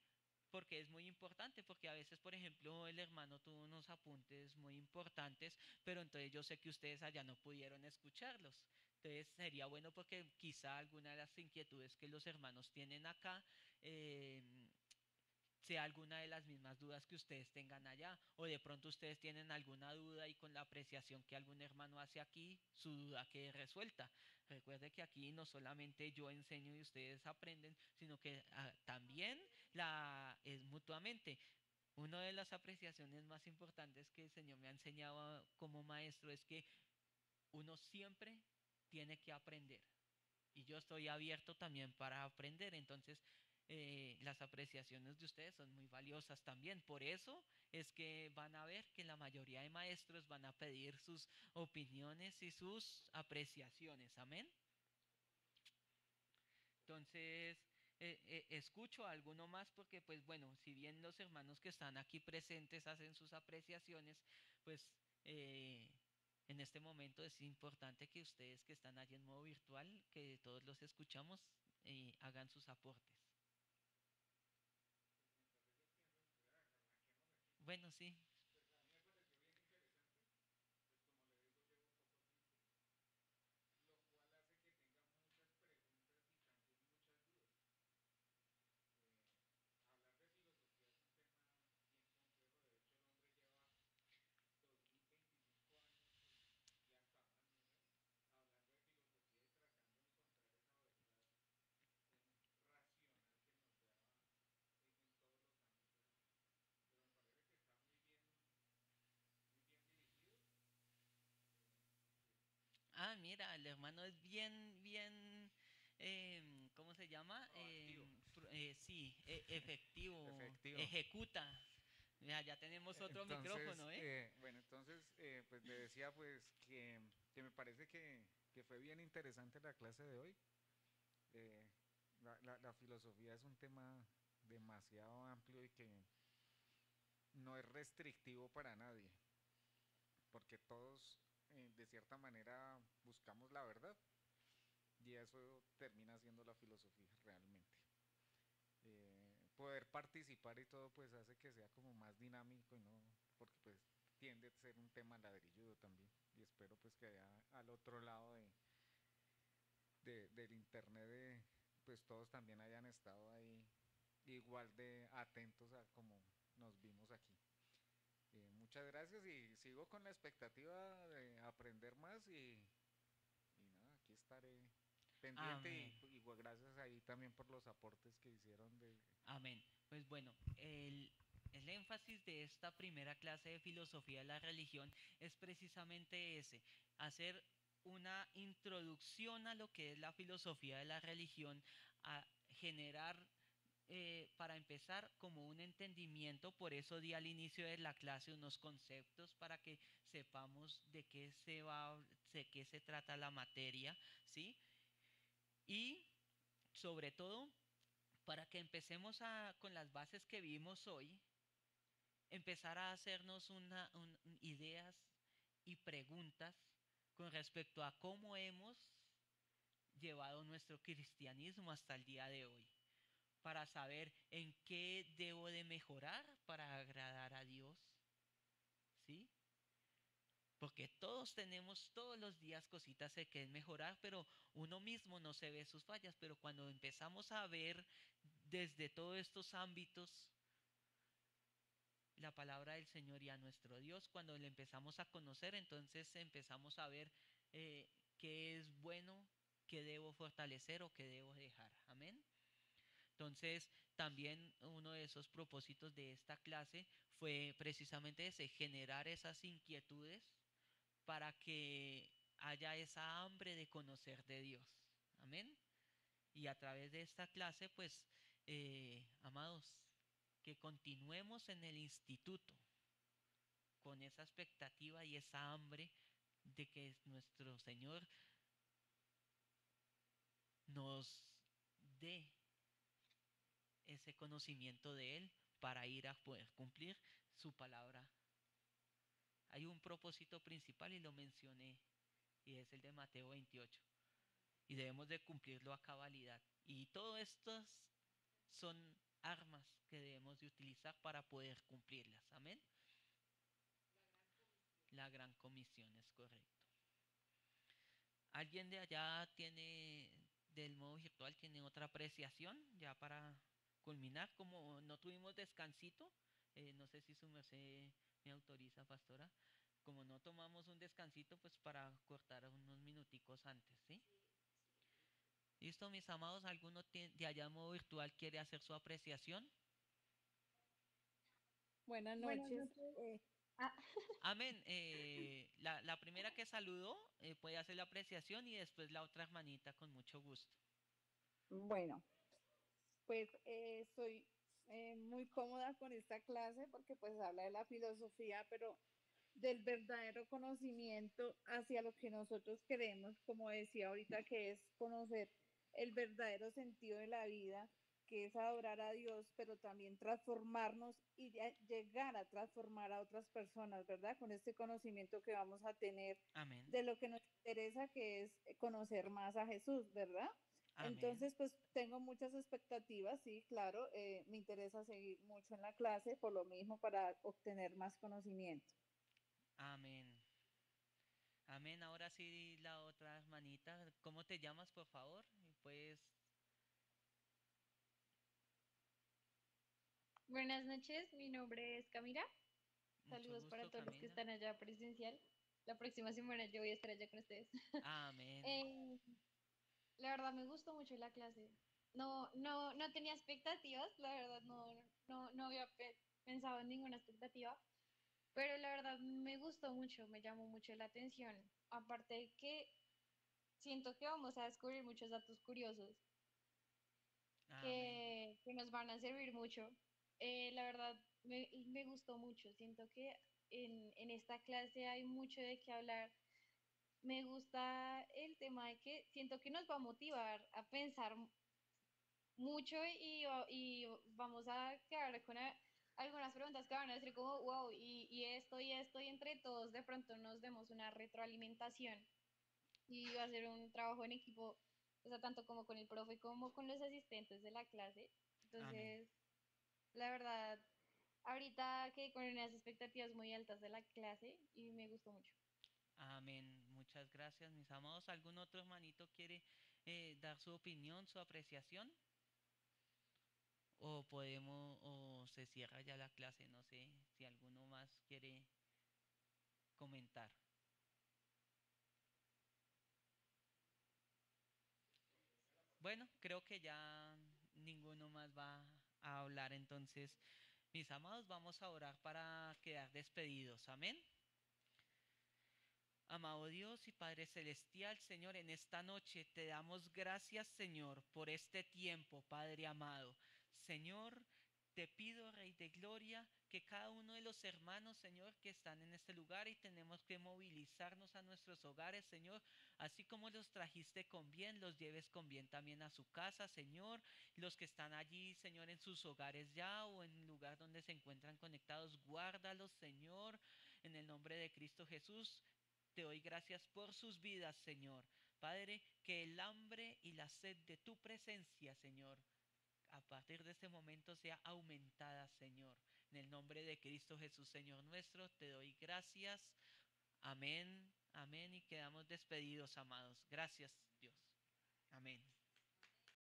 Porque es muy importante, porque a veces, por ejemplo, el hermano tuvo unos apuntes muy importantes, pero entonces yo sé que ustedes allá no pudieron escucharlos. Entonces sería bueno porque quizá alguna de las inquietudes que los hermanos tienen acá, eh, sea alguna de las mismas dudas que ustedes tengan allá, o de pronto ustedes tienen alguna duda y con la apreciación que algún hermano hace aquí, su duda quede resuelta. Recuerde que aquí no solamente yo enseño y ustedes aprenden, sino que también es mutuamente. Una de las apreciaciones más importantes que el Señor me ha enseñado como maestro es que uno siempre tiene que aprender y yo estoy abierto también para aprender. Entonces, las apreciaciones de ustedes son muy valiosas también. Por eso es que van a ver que la mayoría de maestros van a pedir sus opiniones y sus apreciaciones. Amén. Entonces, escucho a alguno más porque, pues bueno, si bien los hermanos que están aquí presentes hacen sus apreciaciones, pues en este momento es importante que ustedes que están allí en modo virtual, que todos los escuchamos, hagan sus aportes. Bueno, sí. Ah, mira, el hermano es bien, ¿cómo se llama? Proactivo. Sí, efectivo, Efectivo. ejecuta. Ya tenemos otro Entonces, micrófono, ¿eh? bueno, entonces, pues le decía pues que me parece que fue bien interesante la clase de hoy. Eh, la filosofía es un tema demasiado amplio y que no es restrictivo para nadie, porque todos de cierta manera buscamos la verdad y eso termina siendo la filosofía realmente. Poder participar y todo pues hace que sea como más dinámico y no, porque pues tiende a ser un tema ladrilludo también y espero pues que allá al otro lado del internet pues todos también hayan estado ahí igual de atentos a como nos vimos aquí. Muchas gracias y sigo con la expectativa de aprender más y nada, aquí estaré pendiente Amén, y gracias ahí también por los aportes que hicieron de... amén. Pues bueno, el énfasis de esta primera clase de filosofía de la religión es precisamente ese, hacer una introducción a lo que es la filosofía de la religión, a generar para empezar, como un entendimiento, por eso di al inicio de la clase unos conceptos para que sepamos de qué se va, de qué se trata la materia, ¿sí? Y sobre todo, para que empecemos con las bases que vimos hoy, empezar a hacernos ideas y preguntas con respecto a cómo hemos llevado nuestro cristianismo hasta el día de hoy, para saber en qué debo de mejorar para agradar a Dios, ¿sí? Porque todos tenemos todos los días cositas que mejorar, pero uno mismo no se ve sus fallas, pero cuando empezamos a ver desde todos estos ámbitos la palabra del Señor y a nuestro Dios, cuando le empezamos a conocer, entonces empezamos a ver eh, qué es bueno, qué debo fortalecer o qué debo dejar. Amén. Entonces, también uno de esos propósitos de esta clase fue precisamente ese, generar esas inquietudes para que haya esa hambre de conocer de Dios. Amén. Y a través de esta clase, pues, amados, que continuemos en el instituto con esa expectativa y esa hambre de que nuestro Señor nos dé ese conocimiento de Él para ir a poder cumplir su palabra. Hay un propósito principal y lo mencioné, y es el de Mateo 28. Y debemos de cumplirlo a cabalidad. Y todo estas son armas que debemos de utilizar para poder cumplirlas. Amén. La gran comisión es correcto. ¿Alguien de allá tiene, del modo virtual, tiene otra apreciación ya para culminar? Como no tuvimos descansito, no sé si su merced me autoriza, pastora. Como no tomamos un descansito, pues para cortar unos minuticos antes, ¿sí? Listo, mis amados, ¿alguno de allá en modo virtual quiere hacer su apreciación? Buenas Buenas noches. noches. Ah, Amén. La primera que saludó puede hacer la apreciación y después la otra hermanita con mucho gusto. bueno, pues estoy muy cómoda con esta clase porque pues habla de la filosofía, pero del verdadero conocimiento hacia lo que nosotros queremos, como decía ahorita, que es conocer el verdadero sentido de la vida, que es adorar a Dios, pero también transformarnos y llegar a transformar a otras personas, ¿verdad? Con este conocimiento que vamos a tener Amén. de lo que nos interesa, que es conocer más a Jesús, ¿verdad? Amén. Entonces, pues tengo muchas expectativas, sí, claro, me interesa seguir mucho en la clase, por lo mismo, para obtener más conocimiento. Amén. Amén. Ahora sí la otra hermanita. ¿Cómo te llamas, por favor? Y pues, buenas noches, mi nombre es Camila. mucho Saludos para gusto, todos los que Camila. están allá presencial. La próxima semana yo voy a estar allá con ustedes. Amén. Eh, la verdad me gustó mucho la clase. No tenía expectativas, la verdad no había pensado en ninguna expectativa, pero la verdad me gustó mucho, me llamó mucho la atención. Aparte de que siento que vamos a descubrir muchos datos curiosos Amén. que nos van a servir mucho. La verdad, me gustó mucho. Siento que en esta clase hay mucho de qué hablar. Me gusta el tema de que siento que nos va a motivar a pensar mucho y vamos a quedar con algunas preguntas que van a decir como, wow, y esto, y entre todos de pronto nos demos una retroalimentación y va a ser un trabajo en equipo, o sea, tanto como con el profe como con los asistentes de la clase. Amén. Entonces, la verdad, ahorita quedé con unas expectativas muy altas de la clase y me gustó mucho. Amén. Muchas gracias, mis amados. ¿Algún otro hermanito quiere dar su opinión, su apreciación? O podemos, o se cierra ya la clase, no sé si alguno más quiere comentar. Bueno, creo que ya ninguno más va a hablar, entonces, mis amados, vamos a orar para quedar despedidos. Amén. Amado Dios y Padre Celestial, Señor, en esta noche te damos gracias, Señor, por este tiempo, Padre amado. Señor, te pido, Rey de Gloria, que cada uno de los hermanos, Señor, que están en este lugar y tenemos que movilizarnos a nuestros hogares, Señor, así como los trajiste con bien, los lleves con bien también a su casa, Señor. Los que están allí, Señor, en sus hogares ya o en el lugar donde se encuentran conectados, guárdalos, Señor, en el nombre de Cristo Jesús. Te doy gracias por sus vidas, Señor. Padre, que el hambre y la sed de tu presencia, Señor, a partir de este momento sea aumentada, Señor. En el nombre de Cristo Jesús, Señor nuestro, te doy gracias. Amén, amén. Y quedamos despedidos, amados. Gracias, Dios. Amén.